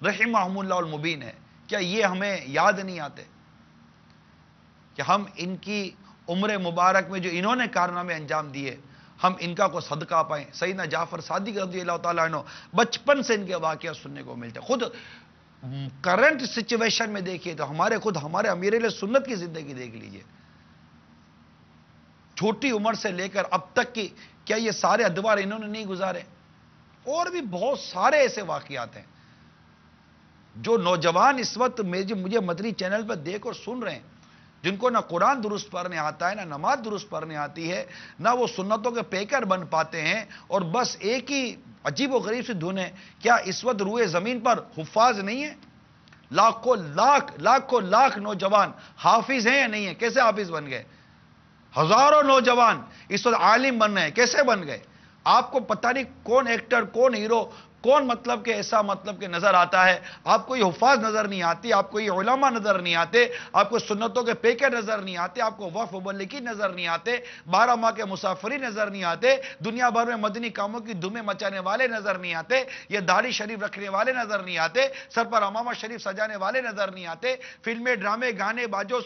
B: رحمہم اللہ المبین ہے, کیا یہ ہمیں یاد نہیں آتے کہ ہم ان کی عمر مبارک میں جو انہوں نے کارنامے انجام دیے ہم ان کا کو صدقہ پائیں. سیدنا جعفر صادق رضی اللہ تعالیٰ عنہ بچپن سے ان کے واقعات سننے کو ملتے. خود کرنٹ سچویشن میں دیکھیے تو ہمارے امیر اہل سنت کی زندگی دیکھ لیجئے. چھوٹی عمر سے لے کر اب تک کی، کیا یہ سارے ادوار انہوں نے نہیں گزارے؟ اور بھی بہت سارے ایسے واقعات ہیں جو نوجوان اس وقت مجھے مدنی چینل پر دیکھ اور سن رہے ہیں، جن کو نہ قرآن درست پڑھنے آتا ہے، نہ نماز درست پڑھنے آتی ہے، نہ وہ سنتوں کے پیکر بن پاتے ہیں، اور بس ایک ہی عجیب و غریب سی دھن ہے۔ کیا اس وقت روئے زمین پر حفاظ نہیں ہے؟ لاکھوں لاکھ نوجوان حافظ ہیں یا نہیں ہیں؟ کیسے حافظ بن گئے؟ ہزاروں نوجوان اس وقت عالم بن رہے ہیں، کیسے بن گئے؟ آپ کو پتہ نہیں کون ایکٹر، کون ہیرو، کون مطلب کہ ایسا مطلب کہ نظر آتا ہے، آپ کو یہ حفاظ نظر نہیں آتی، آپ کو یہ علماء نظر نہیں آتے، آپ کو سنتوں کے پیکر نظر نہیں آتے، آپ کو وقف مبلغین نظر نہیں آتے، 12 ماہ کے مسافری نظر نہیں آتے، دنیا بھر میں مدنی کاموں کی دھومیں مچانے والے نظر نہیں آتے، یہ داڑھی شریف رکھنے والے نظر نہیں آتے، سر پر امامہ شریف سجانے والے نظر نہیں آتے، فلمیں، ڈرامے، گانے بازوں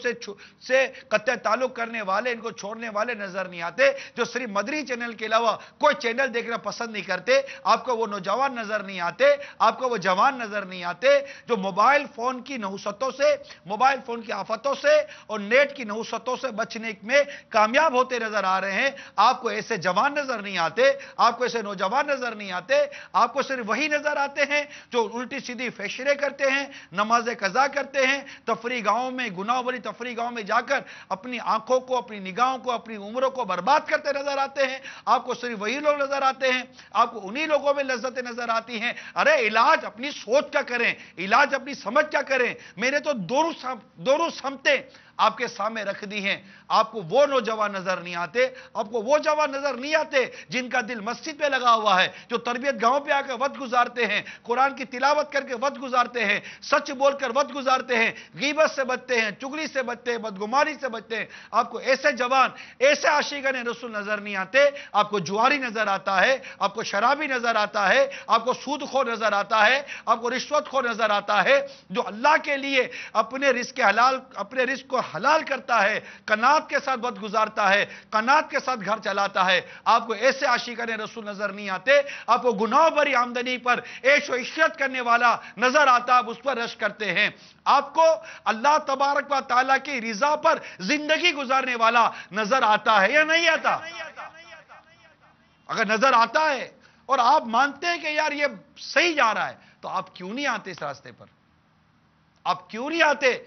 B: سے قطع تعلق کرنے والے، ان کو چھوڑنے والے نظر نہیں آتے، جو صرف مدنی چینل کے علاوہ کوئی چینل دیکھنا پسند نہیں کرتے۔ آپ کو وہ نوجوان نظر نہیں آتے، آپ کو وہ جوان نظر نہیں آتے جو موبائل فون کی نحوستوں سے، موبائل فون کی آفتوں سے اور نیٹ کی نحوستوں سے بچنے میں کامیاب ہوتے نظر آ رہے ہیں۔ آپ کو ایسے جوان نظر نہیں آتے، آپ کو ایسے نوجوان نظر نہیں آتے، آپ کو صرف وہی نظر آتے ہیں جو الٹی سیدھی فیشریں کرتے ہیں، نماز قضا کرتے ہیں، تفریح گاہوں میں، گناہ بری تفریح گاہوں میں جا کر اپنی آنکھوں کو، اپنی نگاہوں کو، اپنی عمروں کو برباد کرتے نظر آتے ہیں۔ آپ کو صرف وہی لوگ نظر آتے ہیں، آپ کو انہی لوگوں میں لذتیں نظر آتی ہیں۔ ارے علاج اپنی سوچ کا کریں، علاج اپنی سمجھ کا کریں۔ میں نے تو دونوں سمتیں آپ کے سامنے رکھ دی ہیں۔ آپ کو وہ نوجوان نظر نہیں آتے، آپ کو وہ جوان نظر نہیں آتے جن کا دل مسجد پہ لگا ہوا ہے، جو تربیت گاہوں پہ آ کر وقت گزارتے ہیں، قرآن کی تلاوت کر کے وقت گزارتے ہیں، سچ بول کر وقت گزارتے ہیں، غیبت سے بچتے ہیں، چگلی سے بچتے ہیں، بدگمانی سے بچتے ہیں۔ آپ کو ایسے جوان، ایسے عاشقان رسول نظر نہیں آتے۔ آپ کو جواری نظر آتا ہے، آپ کو شرابی نظر آتا ہے، آپ کو سود خور نظر آتا ہے، آپ کو رشوت خور نظر آتا ہے، جو اللہ کے لیے اپنے رزق کو حلال کرتا ہے، قناعت کے ساتھ وقت گزارتا ہے، قناعت کے ساتھ گھر چلاتا ہے۔ آپ کو ایسے عاشقان رسول نظر نہیں آتے۔ آپ کو گناہ بری آمدنی پر عیش و عشرت کرنے والا نظر آتا، آپ اس پر رش کرتے ہیں۔ آپ کو اللہ تبارک و تعالیٰ کی رضا پر زندگی گزارنے والا نظر آتا ہے یا نہیں آتا؟ اگر نظر آتا ہے اور آپ مانتے ہیں کہ یار یہ صحیح جا رہا ہے، تو آپ کیوں نہیں آتے اس راستے پر؟ آپ کیوں نہیں آتے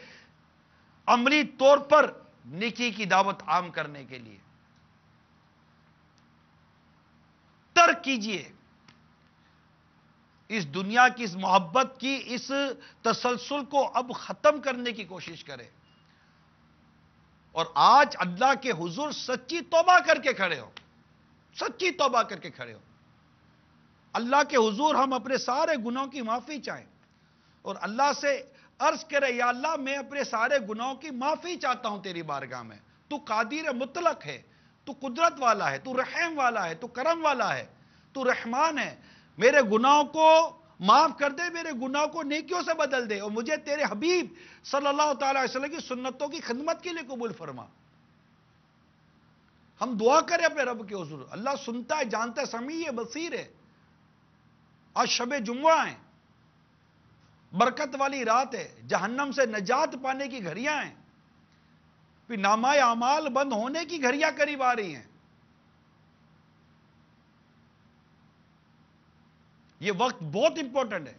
B: عملی طور پر نیکی کی دعوت عام کرنے کے لیے؟ ترک کیجئے اس دنیا کی، اس محبت کی، اس تسلسل کو اب ختم کرنے کی کوشش کرے، اور آج اللہ کے حضور سچی توبہ کر کے کھڑے ہو، سچی توبہ کر کے کھڑے ہو۔ اللہ کے حضور ہم اپنے سارے گناہوں کی معافی چاہیں اور اللہ سے عرض کرے، یا اللہ میں اپنے سارے گناہوں کی معافی چاہتا ہوں تیری بارگاہ میں۔ تو قادر مطلق ہے، تو قدرت والا ہے، تو رحم والا ہے، تو کرم والا ہے، تو رحمان ہے۔ میرے گناہوں کو معاف کر دے، میرے گناہوں کو نیکیوں سے بدل دے، اور مجھے تیرے حبیب صلی اللہ تعالی علیہ وسلم کی سنتوں کی خدمت کے لیے قبول فرما۔ ہم دعا کریں اپنے رب کے حضور، اللہ سنتا ہے، جانتا ہے، سمیع ہے، بصیر ہے۔ آج شب جمعہ ہے، برکت والی رات ہے، جہنم سے نجات پانے کی گھڑیاں ہیں، پھر نامہ اعمال بند ہونے کی گھڑیاں قریب آ رہی ہیں۔ یہ وقت بہت امپورٹنٹ ہے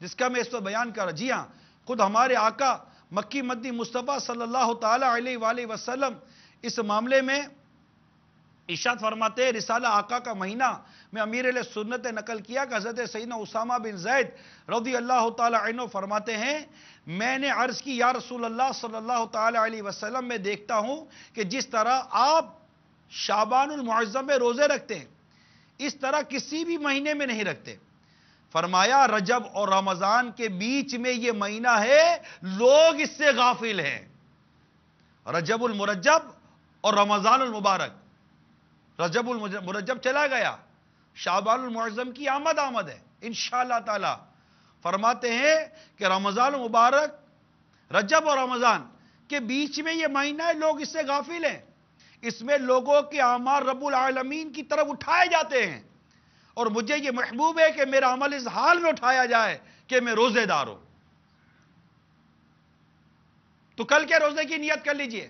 B: جس کا میں اس پر بیان کر رہا۔ جی ہاں، خود ہمارے آقا مکی مدنی مصطفیٰ صلی اللہ تعالی علیہ وآلہ وسلم اس معاملے میں ارشاد فرماتے ہیں، رسالہ آقا کا مہینہ میں امیر علیہ سنت نقل کیا کہ حضرت سیدنا اسامہ بن زید رضی اللہ تعالی عنہ فرماتے ہیں، میں نے عرض کی یا رسول اللہ صلی اللہ تعالی علیہ وسلم، میں دیکھتا ہوں کہ جس طرح آپ شعبان المعظم میں روزے رکھتے ہیں، اس طرح کسی بھی مہینے میں نہیں رکھتے۔ فرمایا رجب اور رمضان کے بیچ میں یہ مہینہ ہے، لوگ اس سے غافل ہیں۔ رجب المرجب اور رمضان المبارک، رجب المرجب چلا گیا، شعبان المعظم کی آمد ہے انشاءاللہ تعالی۔ فرماتے ہیں کہ رمضان المبارک، رجب اور رمضان کے بیچ میں یہ مہینہ ہے، لوگ اس سے غافل ہیں۔ اس میں لوگوں کے اعمال رب العالمین کی طرف اٹھائے جاتے ہیں، اور مجھے یہ محبوب ہے کہ میرا عمل اس حال میں اٹھایا جائے کہ میں روزے دار ہوں۔ تو کل کے روزے کی نیت کر لیجئے،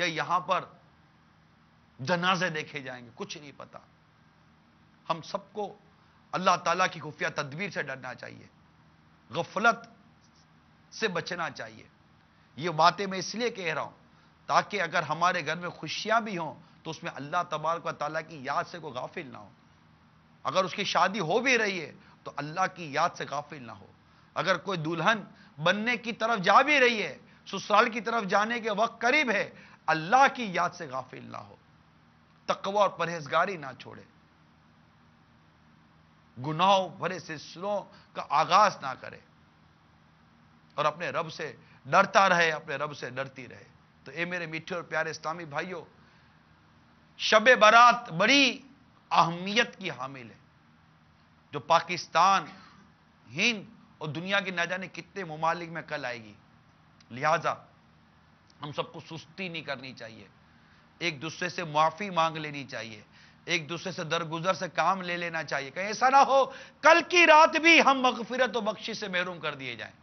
B: یا یہاں پر جنازے دیکھے جائیں گے، کچھ نہیں پتا۔ ہم سب کو اللہ تعالیٰ کی خفیہ تدبیر سے ڈرنا چاہیے، غفلت سے بچنا چاہیے۔ یہ باتیں میں اس لیے کہہ رہا ہوں تاکہ اگر ہمارے گھر میں خوشیاں بھی ہوں تو اس میں اللہ تبارک و تعالیٰ کی یاد سے کوئی غافل نہ ہو۔ اگر اس کی شادی ہو بھی رہی ہے تو اللہ کی یاد سے غافل نہ ہو۔ اگر کوئی دلہن بننے کی طرف جا بھی رہی ہے، سسرال کی طرف جانے کے وقت قریب ہے، اللہ کی یاد سے غافل نہ ہو، تقوی اور پرہیزگاری نہ چھوڑے، گناہوں بھرے سلسلوں کا آغاز نہ کرے، اور اپنے رب سے ڈرتا رہے، اپنے رب سے ڈرتی رہے۔ تو اے میرے میٹھے اور پیارے اسلامی بھائیوں، شب برات بڑی اہمیت کی حامل ہے، جو پاکستان، ہند اور دنیا کی نہ جانے کتنے ممالک میں کل آئے گی۔ لہذا ہم سب کو سستی نہیں کرنی چاہیے، ایک دوسرے سے معافی مانگ لینی چاہیے، ایک دوسرے سے درگزر سے کام لے لینا چاہیے، کہیں ایسا نہ ہو کل کی رات بھی ہم مغفرت و بخشش سے محروم کر دیے جائیں۔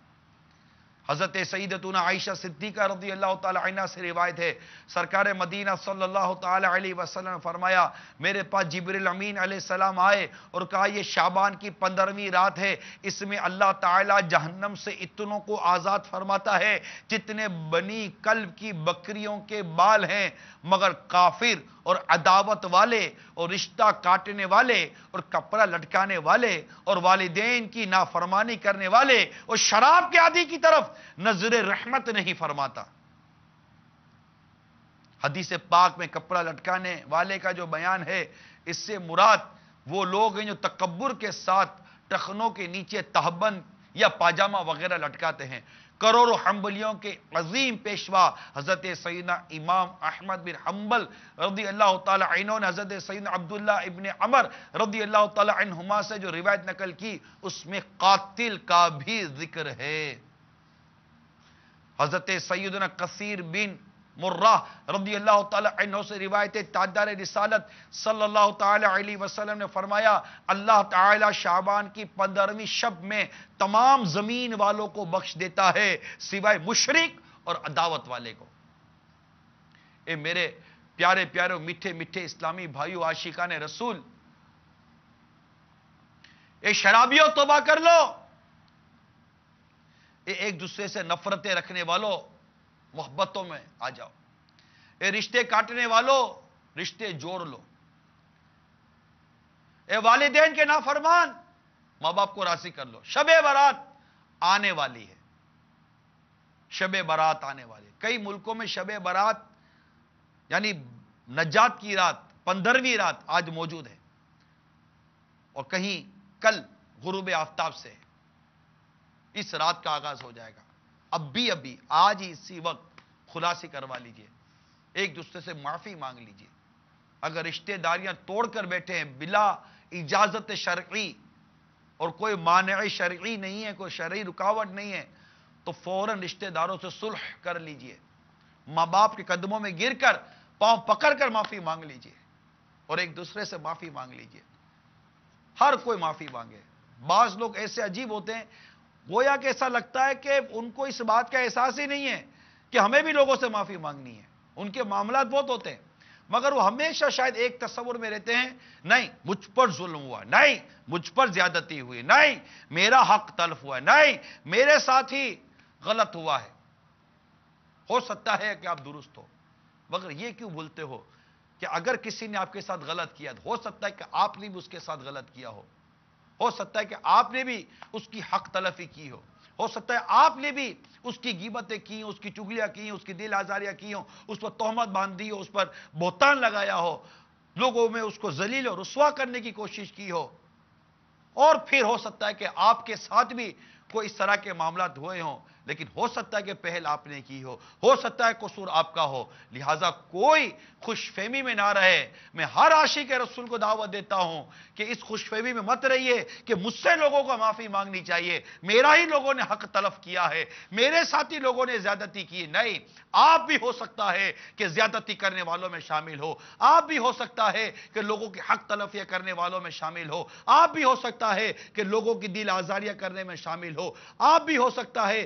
B: حضرت سیدتنا عائشہ صدیقہ رضی اللہ تعالی عنہا سے روایت ہے، سرکار مدینہ صلی اللہ تعالی علیہ وسلم نے فرمایا، میرے پاس جبریل امین علیہ السلام آئے اور کہا یہ شعبان کی 15ویں رات ہے، اس میں اللہ تعالی جہنم سے اتنوں کو آزاد فرماتا ہے جتنے بنی کلب کی بکریوں کے بال ہیں، مگر کافر اور عداوت والے اور رشتہ کاٹنے والے اور کپڑا لٹکانے والے اور والدین کی نافرمانی کرنے والے اور شراب کے عادی کی طرف نظر رحمت نہیں فرماتا۔ حدیث پاک میں کپڑا لٹکانے والے کا جو بیان ہے، اس سے مراد وہ لوگ ہیں جو تکبر کے ساتھ ٹخنوں کے نیچے تہبند یا پاجامہ وغیرہ لٹکاتے ہیں۔ کروڑوں حنبلیوں کے عظیم پیشوا حضرت سیدنا امام احمد بن حنبل رضی اللہ تعالی عنہ نے حضرت سیدنا عبداللہ ابن عمر رضی اللہ تعالی عنہما سے جو روایت نقل کی، اس میں قاتل کا بھی ذکر ہے۔ حضرت سیدنا کثیر بن مرہ رضی اللہ تعالی عنہ سے روایت ہے، تاجدار رسالت صلی اللہ تعالی علیہ وسلم نے فرمایا، اللہ تعالی شعبان کی 15ویں شب میں تمام زمین والوں کو بخش دیتا ہے سوائے مشرک اور عداوت والے کو۔ اے میرے پیارے پیارے میٹھے میٹھے اسلامی بھائیو، عاشقان رسول، اے شرابیوں توبہ کر لو، اے ایک دوسرے سے نفرتیں رکھنے والوں محبتوں میں آ جاؤ، اے رشتے کاٹنے والوں رشتے جوڑ لو، اے والدین کے نافرمان ماں باپ کو راضی کر لو۔ شب برات آنے والی ہے، شب برات آنے والی ہے۔ کئی ملکوں میں شب برات یعنی نجات کی رات 15ویں رات آج موجود ہے، اور کہیں کل غروب آفتاب سے اس رات کا آغاز ہو جائے گا۔ ابھی آج ہی اسی وقت خلاصی کروا لیجئے، ایک دوسرے سے معافی مانگ لیجئے۔ اگر رشتہ داریاں توڑ کر بیٹھے ہیں بلا اجازت شرعی اور کوئی مانع شرعی نہیں ہے، کوئی شرعی رکاوٹ نہیں ہے، تو فوراً رشتہ داروں سے صلح کر لیجئے، ماں باپ کے قدموں میں گر کر پاؤں پکڑ کر معافی مانگ لیجئے، اور ایک دوسرے سے معافی مانگ لیجئے۔ ہر کوئی معافی مانگے۔ بعض لوگ ایسے عجیب ہوتے ہیں، گویا کہ ایسا لگتا ہے کہ ان کو اس بات کا احساس ہی نہیں ہے کہ ہمیں بھی لوگوں سے معافی مانگنی ہے۔ ان کے معاملات بہت ہوتے ہیں، مگر وہ ہمیشہ شاید ایک تصور میں رہتے ہیں، نہیں مجھ پر ظلم ہوا، نہیں مجھ پر زیادتی ہوئی، نہیں میرا حق تلف ہوا ہے، نہیں میرے ساتھ ہی غلط ہوا ہے۔ ہو سکتا ہے کہ آپ درست ہو، مگر یہ کیوں بھولتے ہو کہ اگر کسی نے آپ کے ساتھ غلط کیا، ہو سکتا ہے کہ آپ نے بھی اس کے ساتھ غلط کیا ہو سکتا ہے کہ آپ نے بھی اس کی حق تلفی کی ہو سکتا ہے آپ نے بھی اس کی غیبتیں کی، اس کی چگلیاں کی، اس کی دل آزاریاں کی ہوں، اس پر تہمت باندھی ہو، اس پر بہتان لگایا ہو، لوگوں میں اس کو ذلیل اور رسوا کرنے کی کوشش کی ہو، اور پھر ہو سکتا ہے کہ آپ کے ساتھ بھی کوئی اس طرح کے معاملات ہوئے ہوں، لیکن ہو سکتا ہے کہ پہل آپ نے کی ہو سکتا ہے قصور آپ کا ہو۔ لہٰذا کوئی خوش فہمی میں نہ رہے۔ میں ہر عاشق رسول کو دعوت دیتا ہوں کہ اس خوش فہمی میں مت رہیے کہ مجھ سے لوگوں کو معافی مانگنی چاہیے، میرا ہی لوگوں نے حق تلف کیا ہے، میرے ساتھی لوگوں نے زیادتی کی۔ نہیں، آپ بھی ہو سکتا ہے کہ زیادتی کرنے والوں میں شامل ہو، آپ بھی ہو سکتا ہے کہ لوگوں کی حق تلفیاں کرنے والوں میں شامل ہو، آپ بھی ہو سکتا ہے کہ لوگوں کی دل آزاریاں کرنے میں شامل ہو، آپ بھی ہو سکتا ہے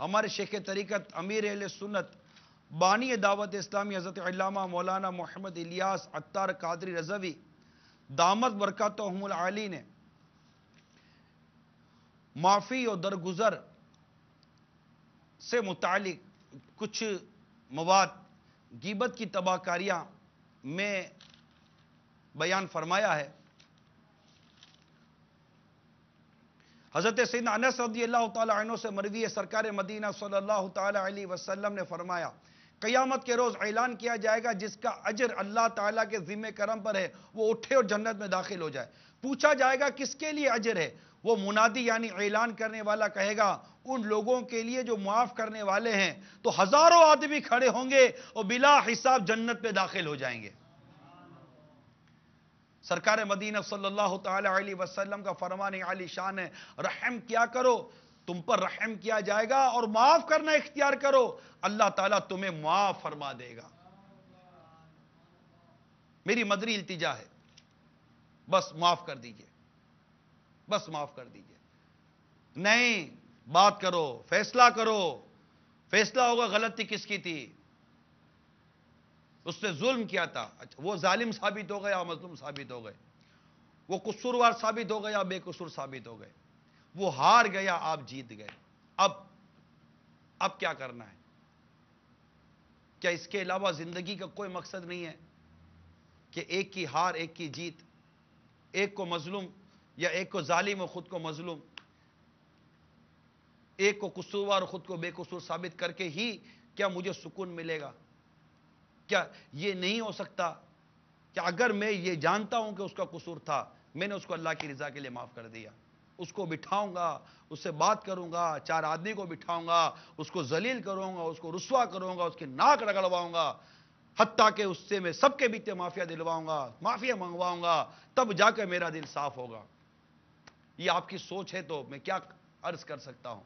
B: ہمارے شیخ طریقت امیر اہل سنت بانی دعوت اسلامی حضرت علامہ مولانا محمد الیاس عطار قادری رضوی دامت برکاتہم العالی نے معافی اور درگزر سے متعلق کچھ مواد غیبت کی تباہ کاریاں میں بیان فرمایا ہے۔ حضرت سیدنا انس رضی اللہ تعالی عنہ سے مروی ہے، سرکار مدینہ صلی اللہ تعالی علیہ وسلم نے فرمایا قیامت کے روز اعلان کیا جائے گا جس کا اجر اللہ تعالیٰ کے ذمہ کرم پر ہے وہ اٹھے اور جنت میں داخل ہو جائے۔ پوچھا جائے گا کس کے لیے اجر ہے؟ وہ منادی یعنی اعلان کرنے والا کہے گا ان لوگوں کے لیے جو معاف کرنے والے ہیں، تو ہزاروں آدمی کھڑے ہوں گے اور بلا حساب جنت میں داخل ہو جائیں گے۔ سرکار مدینہ صلی اللہ تعالی علیہ وسلم کا فرمان عالی شان ہے، رحم کیا کرو تم پر رحم کیا جائے گا، اور معاف کرنا اختیار کرو اللہ تعالیٰ تمہیں معاف فرما دے گا۔ میری مدنی التجا ہے، بس معاف کر دیجئے، بس معاف کر دیجئے، نہیں بات کرو، فیصلہ کرو، فیصلہ ہوگا غلطی کس کی تھی، اس نے ظلم کیا تھا، وہ ظالم ثابت ہو گیا، مظلوم ثابت ہو گئے، وہ قصوروار ثابت ہو گیا، بے قصور ثابت ہو گئے، وہ ہار گیا، آپ جیت گئے۔ اب کیا کرنا ہے؟ کیا اس کے علاوہ زندگی کا کوئی مقصد نہیں ہے کہ ایک کی ہار ایک کی جیت، ایک کو مظلوم یا ایک کو ظالم اور خود کو مظلوم، ایک کو قصوروار اور خود کو بے قصور ثابت کر کے ہی کیا مجھے سکون ملے گا؟ کیا یہ نہیں ہو سکتا کہ اگر میں یہ جانتا ہوں کہ اس کا قصور تھا، میں نے اس کو اللہ کی رضا کے لیے معاف کر دیا، اس کو بٹھاؤں گا، اس سے بات کروں گا، چار آدمی کو بٹھاؤں گا، اس کو ذلیل کروں گا، اس کو رسوا کروں گا، اس کی ناک رگڑواؤں گا، حتیٰ کہ اس سے میں سب کے بیچ معافیا دلواؤں گا، معافیا منگواؤں گا، تب جا کے میرا دل صاف ہوگا۔ یہ آپ کی سوچ ہے تو میں کیا عرض کر سکتا ہوں؟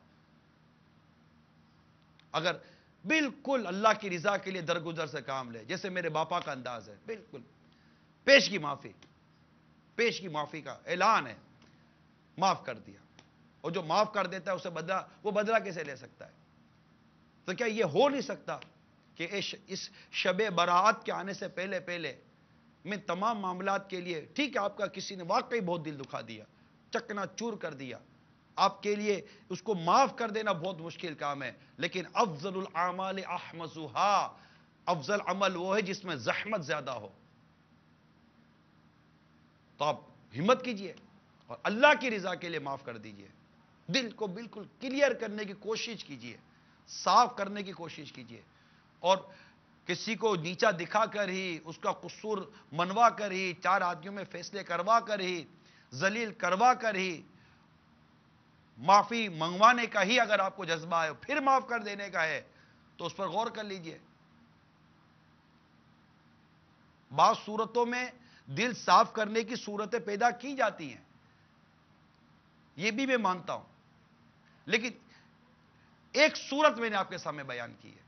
B: اگر بالکل اللہ کی رضا کے لیے درگزر سے کام لے، جیسے میرے باپا کا انداز ہے، بالکل پیش کی معافی کا اعلان ہے، معاف کر دیا، اور جو معاف کر دیتا ہے اسے بدلہ، وہ بدلہ کیسے لے سکتا ہے؟ تو کیا یہ ہو نہیں سکتا کہ اس شب برات کے آنے سے پہلے میں تمام معاملات کے لیے، ٹھیک ہے آپ کا کسی نے واقعی بہت دل دکھا دیا، چکنا چور کر دیا، آپ کے لیے اس کو معاف کر دینا بہت مشکل کام ہے، لیکن افضل الاعمال احمسها، افضل عمل وہ ہے جس میں زحمت زیادہ ہو۔ تو آپ ہمت کیجئے اور اللہ کی رضا کے لیے معاف کر دیجئے، دل کو بالکل کلیئر کرنے کی کوشش کیجئے، صاف کرنے کی کوشش کیجئے، اور کسی کو نیچا دکھا کر ہی، اس کا قصور منوا کر ہی، چار آدمیوں میں فیصلے کروا کر ہی، ذلیل کروا کر ہی، معافی منگوانے کا ہی اگر آپ کو جذبہ ہے، پھر معاف کر دینے کا ہے، تو اس پر غور کر لیجئے۔ بعض صورتوں میں دل صاف کرنے کی صورتیں پیدا کی جاتی ہیں، یہ بھی میں مانتا ہوں، لیکن ایک صورت میں نے آپ کے سامنے بیان کی ہے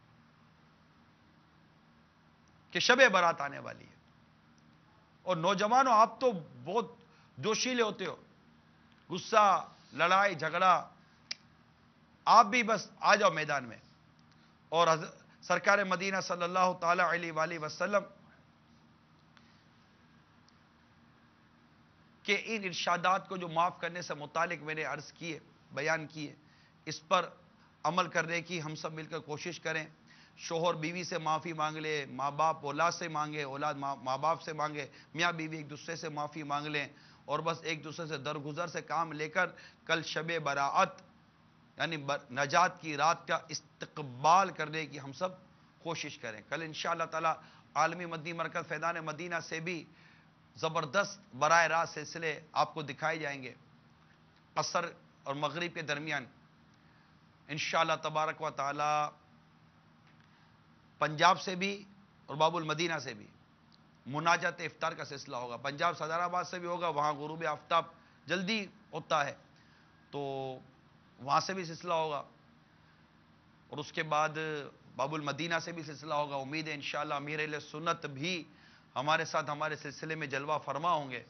B: کہ شب برات آنے والی ہے، اور نوجوانوں آپ تو بہت جوشیلے ہوتے ہو، غصہ، لڑائی جھگڑا، آپ بھی بس آ جاؤ میدان میں، اور سرکار مدینہ صلی اللہ تعالی علیہ وآلہ وسلم کہ ان ارشادات کو جو معاف کرنے سے متعلق میں نے عرض کیے، بیان کیے، اس پر عمل کرنے کی ہم سب مل کر کوشش کریں۔ شوہر بیوی سے معافی مانگ لے، ماں باپ اولاد سے مانگے، اولاد ماں باپ سے مانگے، میاں بیوی ایک دوسرے سے معافی مانگ لیں، اور بس ایک دوسرے سے درگزر سے کام لے کر کل شب براعت یعنی نجات کی رات کا استقبال کرنے کی ہم سب کوشش کریں۔ کل انشاءاللہ تعالی عالمی مدنی مرکز فیضان مدینہ سے بھی زبردست براہ راست سلسلے آپ کو دکھائے جائیں گے، عصر اور مغرب کے درمیان انشاءاللہ تبارک و تعالی۔ پنجاب سے بھی اور باب المدینہ سے بھی مناجات افطار کا سلسلہ ہوگا، پنجاب صدر آباد سے بھی ہوگا، وہاں غروب آفتاب جلدی ہوتا ہے تو وہاں سے بھی سلسلہ ہوگا، اور اس کے بعد باب المدینہ سے بھی سلسلہ ہوگا۔ امید ہے انشاءاللہ امیر اہل سنت بھی ہمارے ساتھ ہمارے سلسلے میں جلوہ فرما ہوں گے،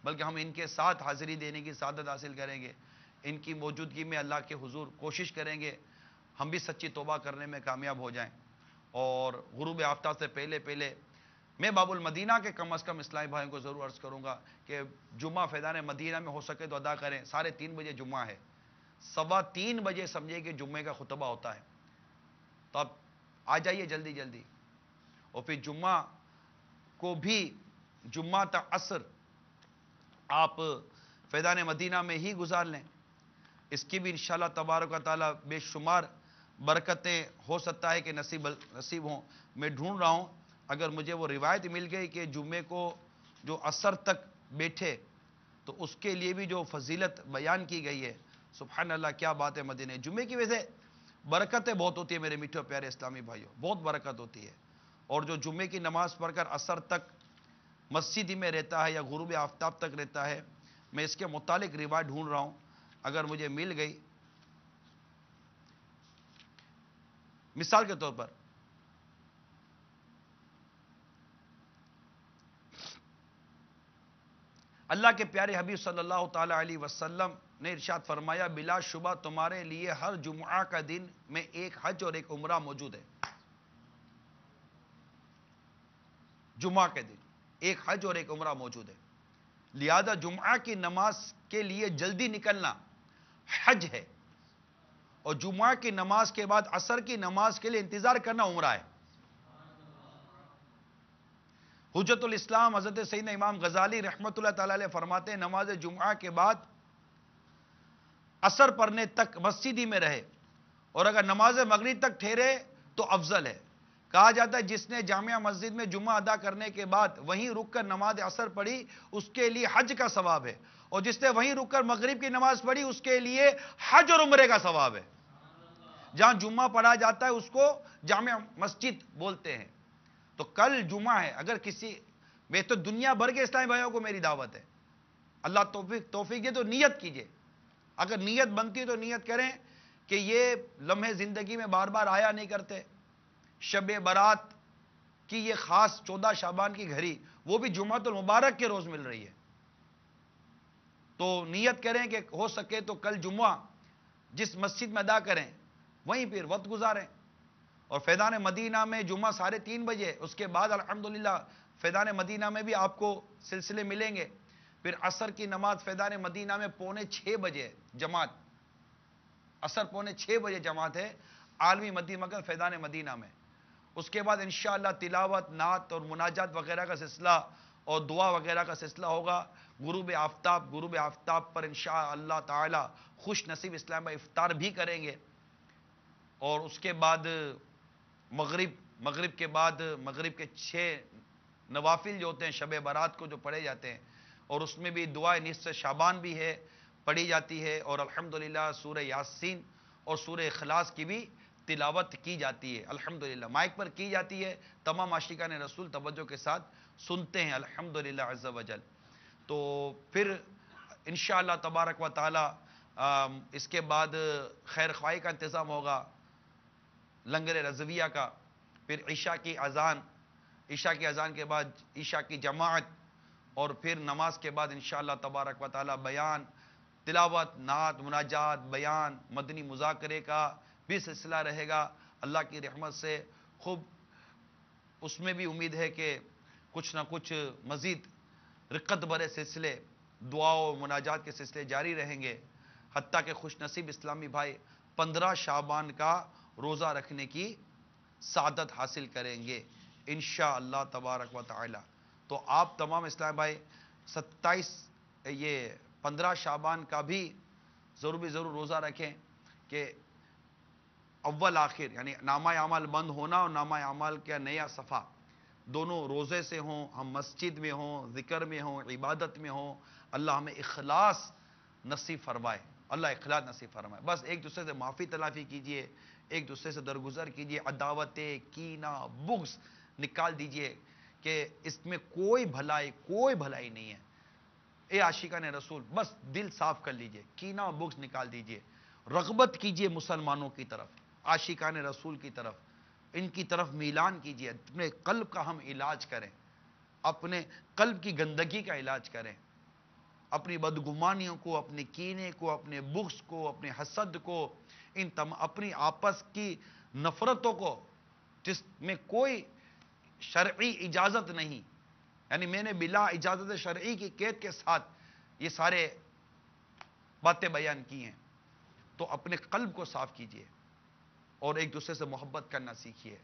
B: بلکہ ہم ان کے ساتھ حاضری دینے کی سعادت حاصل کریں گے، ان کی موجودگی میں اللہ کے حضور کوشش کریں گے ہم بھی سچی توبہ کرنے میں کامیاب ہو جائیں، اور غروب آفتاب سے پہلے پہلے میں باب المدینہ کے کم از کم اسلامی بھائیوں کو ضرور عرض کروں گا کہ جمعہ فیضان مدینہ میں ہو سکے تو ادا کریں۔ 3:30 بجے جمعہ ہے، 3:15 بجے سمجھے کہ جمعے کا خطبہ ہوتا ہے، تو آپ آ جائیے جلدی جلدی، اور پھر جمعہ کو بھی جمعہ تا عصر آپ فیضان مدینہ میں ہی گزار لیں۔ اس کی بھی انشاءاللہ تبارک و تعالی بے شمار برکتیں ہو سکتا ہے کہ نصیب ہوں۔ میں ڈھونڈ رہا ہوں، اگر مجھے وہ روایت مل گئی کہ جمعے کو جو عصر تک بیٹھے تو اس کے لیے بھی جو فضیلت بیان کی گئی ہے، سبحان اللہ کیا بات ہے۔ مدینہ جمعے کی وجہ سے برکتیں بہت ہوتی ہیں میرے میٹھے پیارے اسلامی بھائیوں، بہت برکت ہوتی ہے، اور جو جمعے کی نماز پڑھ کر عصر تک مسجد ہی میں رہتا ہے یا غروب آفتاب تک رہتا ہے، میں اس کے متعلق روایت ڈھونڈ رہا ہوں، اگر مجھے مل گئی۔ مثال کے طور پر اللہ کے پیارے حبیب صلی اللہ تعالی علیہ وسلم نے ارشاد فرمایا، بلا شبہ تمہارے لیے ہر جمعہ کا دن میں ایک حج اور ایک عمرہ موجود ہے۔ جمعہ کے دن ایک حج اور ایک عمرہ موجود ہے، لہذا جمعہ کی نماز کے لیے جلدی نکلنا حج ہے، اور جمعہ کی نماز کے بعد عصر کی نماز کے لیے انتظار کرنا عمرہ ہے۔ حجت الاسلام حضرت سیدنا امام غزالی رحمۃ اللہ تعالی علیہ فرماتے ہیں، نماز جمعہ کے بعد عصر پڑھنے تک مسجد ہی میں رہے، اور اگر نماز مغرب تک ٹھہرے تو افضل ہے۔ کہا جاتا ہے جس نے جامعہ مسجد میں جمعہ ادا کرنے کے بعد وہیں رک کر نماز عصر پڑھی اس کے لیے حج کا ثواب ہے، اور جس نے وہیں رک کر مغرب کی نماز پڑھی اس کے لیے حج اور عمرے کا ثواب ہے۔ جہاں جمعہ پڑھا جاتا ہے اس کو جامع مسجد بولتے ہیں۔ تو کل جمعہ ہے، اگر کسی میں تو دنیا بھر کے اسلامی بھائیوں کو میری دعوت ہے، اللہ توفیق دے تو نیت کیجئے، اگر نیت بنتی ہے تو نیت کریں کہ یہ لمحے زندگی میں بار بار آیا نہیں کرتے۔ شب برات کی یہ خاص 14 شعبان کی گھڑی، وہ بھی جمعۃ المبارک کے روز مل رہی ہے، تو نیت کریں کہ ہو سکے تو کل جمعہ جس مسجد میں ادا کریں وہیں پھر وقت گزاریں، اور فیضان مدینہ میں جمعہ 3:30 بجے، اس کے بعد الحمدللہ فیضان مدینہ میں بھی آپ کو سلسلے ملیں گے۔ پھر عصر کی نماز فیضان مدینہ میں 5:45 بجے جماعت، عصر 5:45 بجے جماعت ہے عالمی مدی مگر فیضان مدینہ میں۔ اس کے بعد انشاءاللہ تلاوت، نعت اور مناجات وغیرہ کا سلسلہ اور دعا وغیرہ کا سلسلہ ہوگا۔ غروب آفتاب پر انشاءاللہ تعالی خوش نصیب اسلام میں افطار بھی کریں گے، اور اس کے بعد مغرب کے بعد مغرب کے 6 نوافل جو ہوتے ہیں شب برات کو جو پڑھے جاتے ہیں، اور اس میں بھی دعائے نصف شعبان بھی ہے پڑھی جاتی ہے، اور الحمدللہ سورہ یاسین اور سورہ اخلاص کی بھی تلاوت کی جاتی ہے، الحمدللہ مائک پر کی جاتی ہے، تمام عاشقان رسول توجہ کے ساتھ سنتے ہیں الحمدللہ عز و جل۔ تو پھر انشاءاللہ تبارک و تعالی اس کے بعد خیر خواہی کا انتظام ہوگا، لنگر رضویہ کا، پھر عشاء کی اذان کے بعد عشاء کی جماعت، اور پھر نماز کے بعد انشاءاللہ تبارک و تعالی بیان، تلاوت، نعت، مناجات، بیان، مدنی مذاکرے کا بھی سلسلہ رہے گا اللہ کی رحمت سے۔ خوب اس میں بھی امید ہے کہ کچھ نہ کچھ مزید رقت بھرے سلسلے، دعا و مناجات کے سلسلے جاری رہیں گے، حتیٰ کہ خوش نصیب اسلامی بھائی 15 شعبان کا روزہ رکھنے کی سعادت حاصل کریں گے انشاءاللہ تبارک و تعالی۔ تو آپ تمام اسلامی بھائی 15 شعبان کا بھی ضرور روزہ رکھیں، کہ اول آخر یعنی نامہ اعمال بند ہونا اور نامہ اعمال کا نیا صفحہ دونوں روزے سے ہوں، ہم مسجد میں ہوں، ذکر میں ہوں، عبادت میں ہوں، اللہ ہمیں اخلاص نصیب فرمائے، اللہ اخلاص نصیب فرمائے۔ بس ایک دوسرے سے معافی تلافی کیجئے، ایک دوسرے سے درگزر کیجئے، عداوتیں، کینہ، بغض نکال دیجئے، کہ اس میں کوئی بھلائی نہیں ہے۔ اے عاشقان رسول بس دل صاف کر لیجئے، کینہ و بغض نکال دیجئے، رغبت کیجئے مسلمانوں کی طرف، عاشقان رسول کی طرف، ان کی طرف میلان کیجئے، اپنے قلب کا ہم علاج کریں، اپنے قلب کی گندگی کا علاج کریں، اپنی بدگمانیوں کو، اپنے کینے کو، اپنے بغض کو، اپنے حسد کو، اپنی آپس کی نفرتوں کو، جس میں کوئی شرعی اجازت نہیں، یعنی میں نے بلا اجازت شرعی کی قید کے ساتھ یہ سارے باتیں بیان کی ہیں، تو اپنے قلب کو صاف کیجئے اور ایک دوسرے سے محبت کرنا سیکھیے.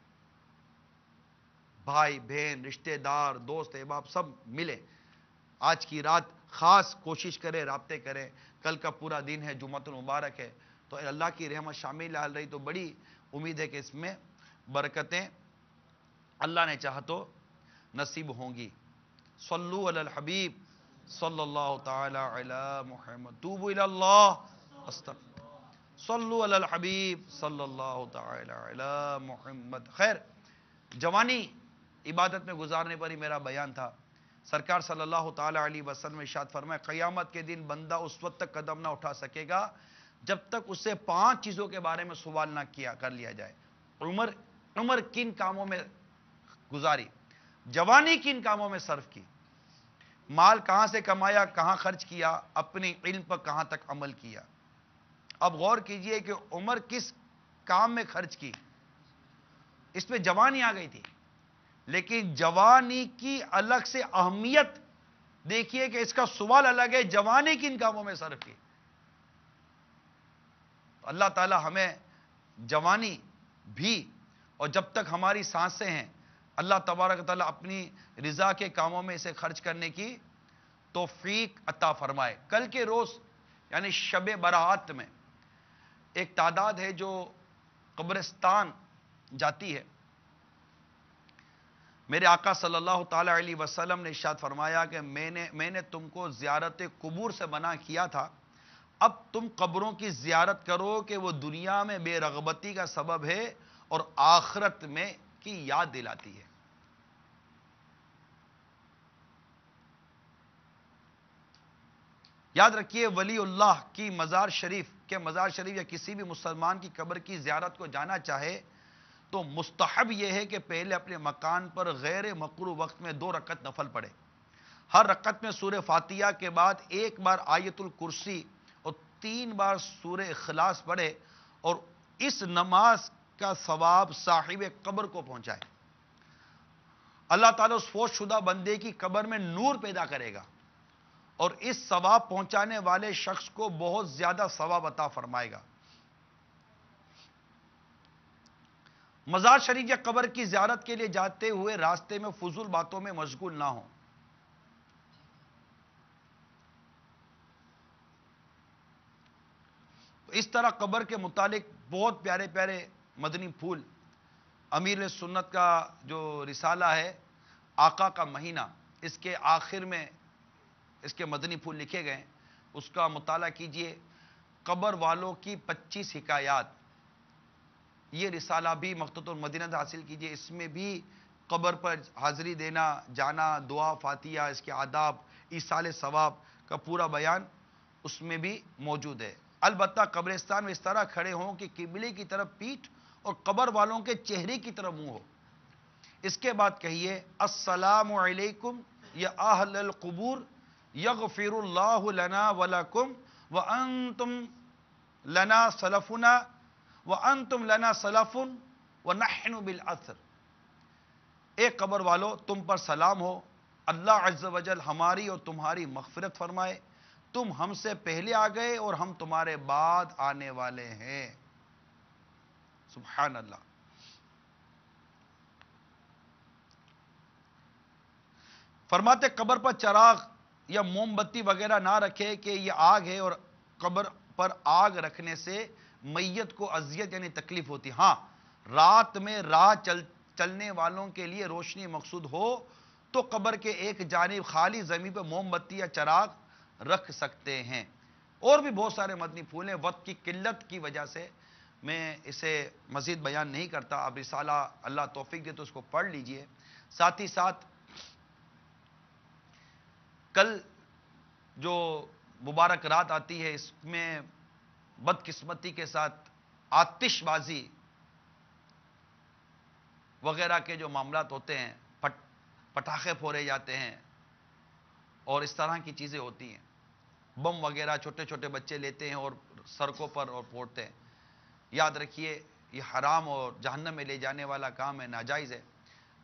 B: بھائی بہن، رشتہ دار، دوست احباب سب ملے. آج کی رات خاص کوشش کریں، رابطے کریں. کل کا پورا دن ہے، جمعۃ المبارک ہے، تو اللہ کی رحمت شامل آ رہی تو بڑی امید ہے کہ اس میں برکتیں اللہ نے چاہا تو نصیب ہوں گی. صلو علی الحبیب صلی اللہ تعالی علی محمد. توبوا الی اللہ استغفر. صلو علی الحبیب صلی اللہ تعالی علی محمد. خیر، جوانی عبادت میں گزارنے پر ہی میرا بیان تھا. سرکار صلی اللہ تعالی علیہ وسلم ارشاد فرمائے، قیامت کے دن بندہ اس وقت تک قدم نہ اٹھا سکے گا جب تک اسے 5 چیزوں کے بارے میں سوال نہ کر لیا جائے. عمر کن کاموں میں گزاری، جوانی کن کاموں میں صرف کی، مال کہاں سے کمایا، کہاں خرچ کیا، اپنے علم پر کہاں تک عمل کیا. اب غور کیجئے کہ عمر کس کام میں خرچ کی. اس پہ جوانی آ گئی تھی، لیکن جوانی کی الگ سے اہمیت دیکھیے کہ اس کا سوال الگ ہے، جوانی کن کاموں میں صرف کی. اللہ تعالی ہمیں جوانی بھی اور جب تک ہماری سانسیں ہیں اللہ تبارک تعالی اپنی رضا کے کاموں میں اسے خرچ کرنے کی توفیق عطا فرمائے. کل کے روز یعنی شب برات میں ایک تعداد ہے جو قبرستان جاتی ہے. میرے آقا صلی اللہ تعالی علیہ وسلم نے ارشاد فرمایا کہ میں نے تم کو زیارت قبور سے منع کیا تھا، اب تم قبروں کی زیارت کرو کہ وہ دنیا میں بے رغبتی کا سبب ہے اور آخرت میں کی یاد دلاتی ہے. یاد رکھیے، ولی اللہ کی مزار شریف یا کسی بھی مسلمان کی قبر کی زیارت کو جانا چاہے تو مستحب یہ ہے کہ پہلے اپنے مکان پر غیر مقروء وقت میں 2 رکعت نفل پڑھے. ہر رکعت میں سورہ فاتحہ کے بعد 1 بار آیت الکرسی اور 3 بار سورہ اخلاص پڑھے اور اس نماز کا ثواب صاحب قبر کو پہنچائے. اللہ تعالیٰ اس فوت شدہ بندے کی قبر میں نور پیدا کرے گا اور اس ثواب پہنچانے والے شخص کو بہت زیادہ ثواب عطا فرمائے گا. مزار شریف یا قبر کی زیارت کے لیے جاتے ہوئے راستے میں فضول باتوں میں مشغول نہ ہوں. اس طرح قبر کے متعلق بہت پیارے پیارے مدنی پھول امیر سنت کا جو رسالہ ہے آقا کا مہینہ، اس کے آخر میں اس کے مدنی پھول لکھے گئے، اس کا مطالعہ کیجئے. قبر والوں کی 25 حکایات، یہ رسالہ بھی مقتۃ المدینہ سے حاصل کیجئے. اس میں بھی قبر پر حاضری دینا، جانا، دعا فاتحہ، اس کے آداب، ایصال ثواب کا پورا بیان اس میں بھی موجود ہے. البتہ قبرستان میں اس طرح کھڑے ہوں کہ قبلے کی طرف پیٹھ اور قبر والوں کے چہرے کی طرف منہ ہو. اس کے بعد کہیے، السلام علیکم یا اہل القبور یغفر اللہ لنا ولکم وانتم لنا سلفنا وانتم لنا سلف ونحن بالاثر. اے قبر والو، تم پر سلام ہو، اللہ عز و جل ہماری اور تمہاری مغفرت فرمائے. تم ہم سے پہلے آ گئے اور ہم تمہارے بعد آنے والے ہیں. سبحان اللہ. فرماتے قبر پر چراغ یا موم بتی وغیرہ نہ رکھے کہ یہ آگ ہے اور قبر پر آگ رکھنے سے میت کو اذیت یعنی تکلیف ہوتی. ہاں، رات میں راہ چلنے والوں کے لیے روشنی مقصود ہو تو قبر کے ایک جانب خالی زمین پہ موم بتی یا چراغ رکھ سکتے ہیں. اور بھی بہت سارے مدنی پھول ہیں. وقت کی قلت کی وجہ سے میں اسے مزید بیان نہیں کرتا. اب رسالہ اللہ توفیق دے تو اس کو پڑھ لیجئے. ساتھ ہی ساتھ کل جو مبارک رات آتی ہے، اس میں بدقسمتی کے ساتھ آتش بازی وغیرہ کے جو معاملات ہوتے ہیں، پٹاخے پھوڑے جاتے ہیں اور اس طرح کی چیزیں ہوتی ہیں. بم وغیرہ چھوٹے چھوٹے بچے لیتے ہیں اور سڑکوں پر اور پھوڑتے ہیں. یاد رکھیے یہ حرام اور جہنم میں لے جانے والا کام ہے، ناجائز ہے.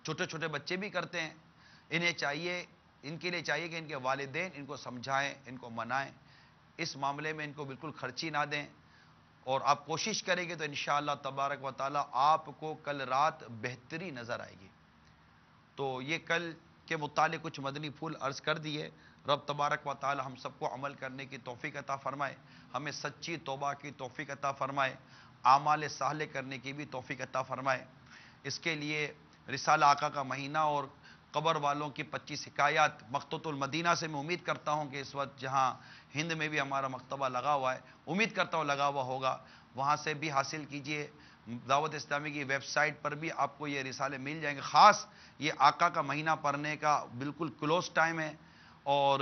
B: چھوٹے چھوٹے بچے بھی کرتے ہیں. ان کے لیے چاہیے کہ ان کے والدین ان کو سمجھائیں، ان کو منائیں، اس معاملے میں ان کو بالکل خرچی نہ دیں. اور آپ کوشش کریں گے تو انشاءاللہ تبارک و تعالی آپ کو کل رات بہتری نظر آئے گی. تو یہ کل کے متعلق کچھ مدنی پھول عرض کر دیے. رب تبارک و تعالی ہم سب کو عمل کرنے کی توفیق عطا فرمائے، ہمیں سچی توبہ کی توفیق عطا فرمائے، اعمال صالح کرنے کی بھی توفیق عطا فرمائے. اس کے لیے رسالہ آقا کا مہینہ اور قبر والوں کی 25 حکایات مقتوط المدینہ سے میں امید کرتا ہوں کہ اس وقت جہاں ہند میں بھی ہمارا مکتبہ لگا ہوا ہے، امید کرتا ہوں لگا ہوا ہوگا، وہاں سے بھی حاصل کیجئے. دعوت اسلامی کی ویب سائٹ پر بھی آپ کو یہ رسالے مل جائیں گے. خاص یہ آقا کا مہینہ پڑھنے کا بالکل کلوز ٹائم ہے، اور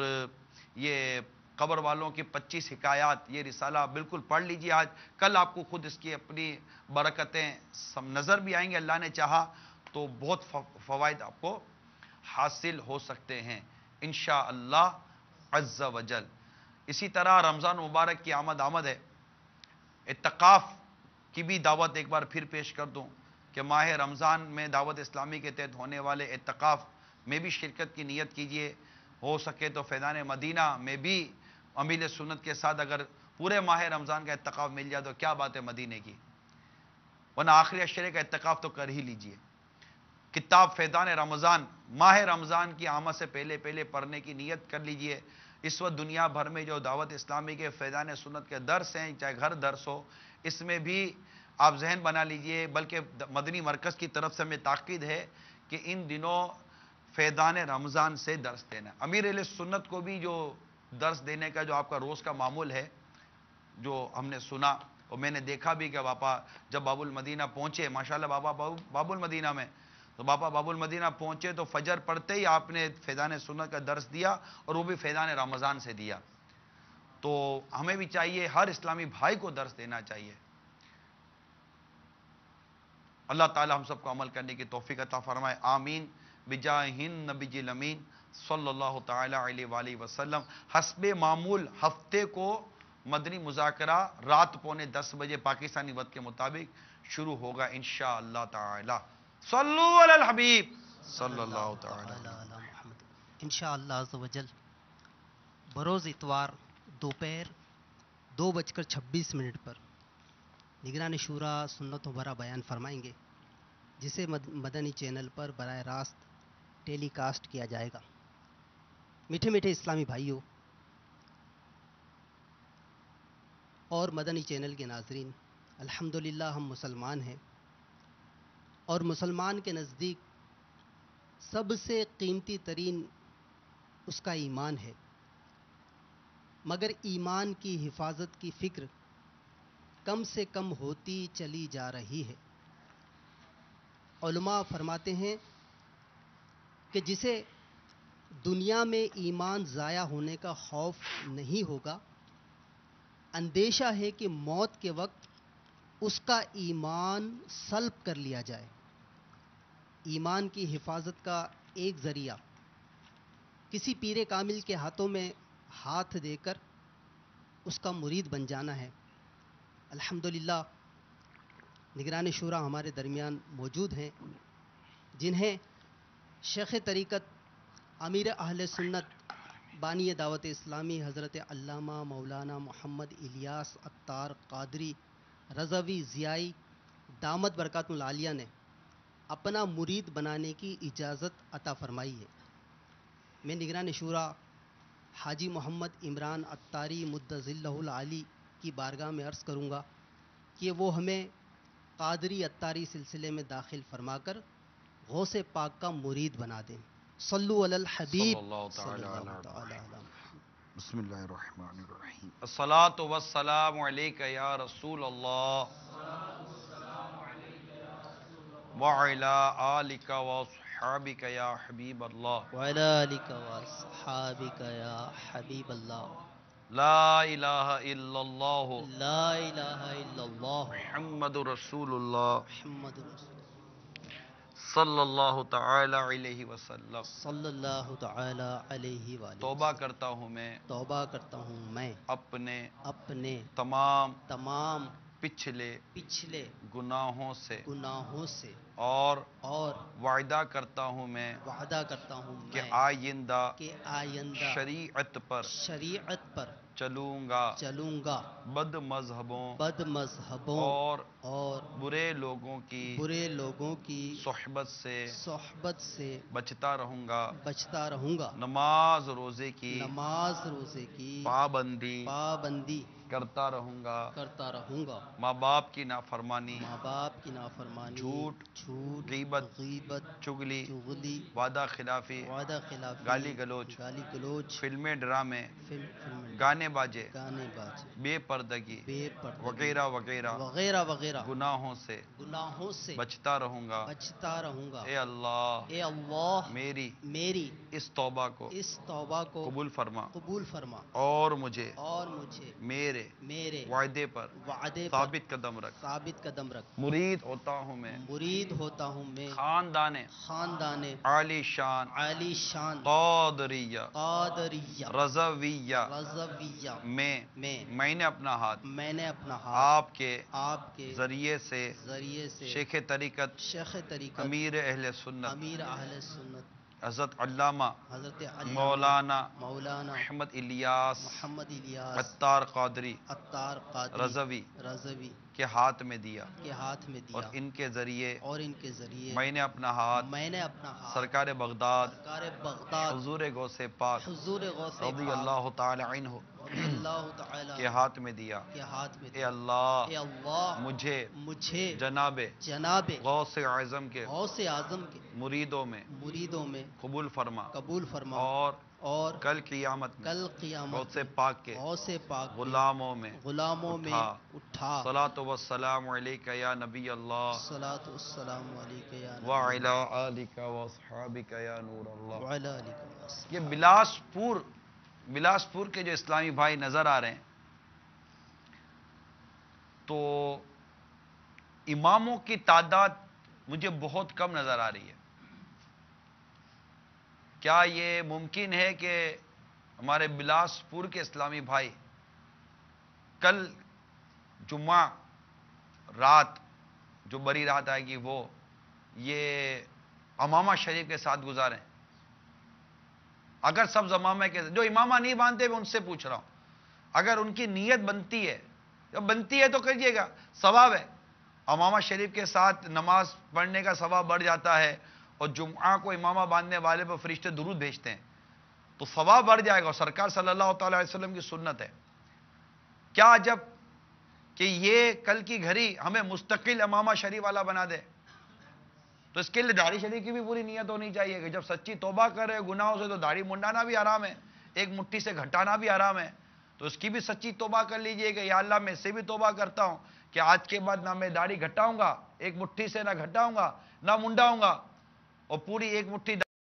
B: یہ قبر والوں کی 25 حکایات یہ رسالہ بالکل پڑھ لیجئے آج. کل آپ کو خود اس کی اپنی برکتیں نظر بھی آئیں گے، اللہ نے چاہا تو بہت فوائد آپ کو حاصل ہو سکتے ہیں انشاءاللہ عز و جل. اسی طرح رمضان مبارک کی آمد ہے. اعتکاف کی بھی دعوت ایک بار پھر پیش کر دوں کہ ماہ رمضان میں دعوت اسلامی کے تحت ہونے والے اعتکاف میں بھی شرکت کی نیت کیجئے. ہو سکے تو فیضان مدینہ میں بھی امیل سنت کے ساتھ اگر پورے ماہ رمضان کا اعتکاف مل جائے تو کیا بات ہے مدینے کی، ورنہ آخری عشرے کا اعتکاف تو کر ہی لیجئے. کتاب فیضان رمضان ماہ رمضان کی آمد سے پہلے پڑھنے کی نیت کر لیجئے. اس وقت دنیا بھر میں جو دعوت اسلامی کے فیضان سنت کے درس ہیں، چاہے گھر درس ہو، اس میں بھی آپ ذہن بنا لیجئے. بلکہ مدنی مرکز کی طرف سے ہمیں تاکید ہے کہ ان دنوں فیضان رمضان سے درس دینا. امیر اہل سنت کو بھی جو درس دینے کا جو آپ کا روز کا معمول ہے، جو ہم نے سنا اور میں نے دیکھا بھی کہ باپا جب باب المدینہ پہنچے، ماشاءاللہ بابا باب المدینہ میں، تو باپا باب المدینہ پہنچے تو فجر پڑھتے ہی آپ نے فیضان سنت کا درس دیا، اور وہ بھی فیضان رمضان سے دیا. تو ہمیں بھی چاہیے ہر اسلامی بھائی کو درس دینا چاہیے. اللہ تعالی ہم سب کو عمل کرنے کی توفیق عطا فرمائے. آمین بجاہ نبی الامین صلی اللہ تعالی علیہ وآلہ وسلم. حسب معمول ہفتے کو مدنی مذاکرہ رات 9:45 بجے پاکستانی وقت کے مطابق شروع ہوگا انشاءاللہ تعالی. صلو علی الحبیب صلی اللہ تعالی
I: علی محمد. انشاءاللہ عز و جل بروز اتوار دوپہر 2:26 پر نگران شورا سنت و برا بیان فرمائیں گے، جسے مدنی چینل پر براہ راست ٹیلی کاسٹ کیا جائے گا. میٹھے میٹھے اسلامی بھائیوں اور مدنی چینل کے ناظرین، الحمدللہ ہم مسلمان ہیں، اور مسلمان کے نزدیک سب سے قیمتی ترین اس کا ایمان ہے. مگر ایمان کی حفاظت کی فکر کم سے کم ہوتی چلی جا رہی ہے. علماء فرماتے ہیں کہ جسے دنیا میں ایمان ضائع ہونے کا خوف نہیں ہوگا، اندیشہ ہے کہ موت کے وقت اس کا ایمان سلب کر لیا جائے. ایمان کی حفاظت کا ایک ذریعہ کسی پیر کامل کے ہاتھوں میں ہاتھ دے کر اس کا مرید بن جانا ہے. الحمدللہ نگران شورا ہمارے درمیان موجود ہیں جنہیں شیخ طریقت امیر اہل سنت بانی دعوت اسلامی حضرت علامہ مولانا محمد الیاس عطار قادری رضوی ضیائی دامت برکات العالیہ نے اپنا مرید بنانے کی اجازت عطا فرمائی ہے. میں نگران شورا حاجی محمد عمران عطاری مدظلہ العالی کی بارگاہ میں عرض کروں گا کہ وہ ہمیں قادری عطاری سلسلے میں داخل فرما کر غوث پاک کا مرید بنا دیں. صلو علی الحبیب صلی اللہ تعالی علیہ.
B: بسم اللہ الرحمن الرحیم. الصلاۃ والسلام علیک یا رسول اللہ وعلی آلک واصحابک یا حبیب اللہ
I: وعلی آلک واصحابک یا حبیب اللہ.
B: لا الہ الا اللہ
I: لا الہ الا اللہ
B: محمد رسول اللہ.
I: محمد رسول اللہ.
B: صلی اللہ تعالی علیہ وسلم
I: صلی اللہ تعالی علیہ وآلہ
B: توبہ کرتا ہوں میں
I: توبہ کرتا ہوں میں اپنے تمام
B: پچھلے
I: گناہوں سے
B: اور
I: اور
B: وعدہ کرتا ہوں میں
I: وعدہ کرتا ہوں
B: کہ
I: میں
B: آئندہ
I: کہ آئندہ
B: شریعت پر چلوں گا بد مذہبوں اور برے لوگوں کی صحبت سے بچتا رہوں گا نماز روزے کی پابندی کرتا رہوں گا ماں باپ کی نافرمانی جھوٹ غیبت چغلی وعدہ خلافی گالی گلوچ فلمیں ڈرامے گانے باجے بے پردگی وغیرہ وغیرہ گناہوں سے بچتا رہوں گا اے اللہ میری اس توبہ کو قبول فرما اور مجھے میرے وعدے پر ثابت قدم رکھ مرید ہوتا ہوں میں خاندان عالی شان قادریہ رضویہ میں نے اپنا ہاتھ آپ کے ذریعے سے شیخ طریقت امیر اہل سنت حضرت علامہ مولانا محمد الیاس عطار قادری رضوی کے ہاتھ میں دیا اور ان کے ذریعے میں نے اپنا ہاتھ سرکار بغداد حضور غوث پاک رضی اللہ تعالی عنہ کے ہاتھ میں دیا اے اللہ مجھے جناب غوث اعظم کے مریدوں میں قبول فرما اور کل قیامت میں غوث پاک کے غلاموں میں اٹھا صلاۃ والسلام علیک یا نبی اللہ وعلی آلک واصحابک یا نور اللہ۔ یہ بلاسپور کے جو اسلامی بھائی نظر آ رہے ہیں تو اماموں کی تعداد مجھے بہت کم نظر آ رہی ہے۔ کیا یہ ممکن ہے کہ ہمارے بلاسپور کے اسلامی بھائی کل جمعہ رات جو بڑی رات آئے گی وہ یہ امامہ شریف کے ساتھ گزاریں؟ اگر سب امامہ کے جو امامہ نہیں باندھتے میں ان سے پوچھ رہا ہوں، اگر ان کی نیت بنتی ہے، جب بنتی ہے تو کریے گا، ثواب ہے۔ امامہ شریف کے ساتھ نماز پڑھنے کا ثواب بڑھ جاتا ہے، اور جمعہ کو امامہ باندھنے والے پر فرشتے درود بھیجتے ہیں تو ثواب بڑھ جائے گا، اور سرکار صلی اللہ تعالی علیہ وسلم کی سنت ہے۔ کیا عجب کہ یہ کل کی گھڑی ہمیں مستقل امامہ شریف والا بنا دے۔ تو اس کے لیے داڑھی شریف کی بھی پوری نیت ہونی چاہیے کہ جب سچی توبہ کر رہے گناہوں سے تو داڑھی منڈانا بھی حرام ہے، ایک مٹھی سے گھٹانا بھی حرام ہے، تو اس کی بھی سچی توبہ کر لیجئے کہ یا اللہ میں اس سے بھی توبہ کرتا ہوں کہ آج کے بعد نہ میں داڑھی گھٹاؤں گا، ایک مٹھی سے نہ گھٹاؤں گا نہ منڈاؤں گا، اور پوری ایک مٹھی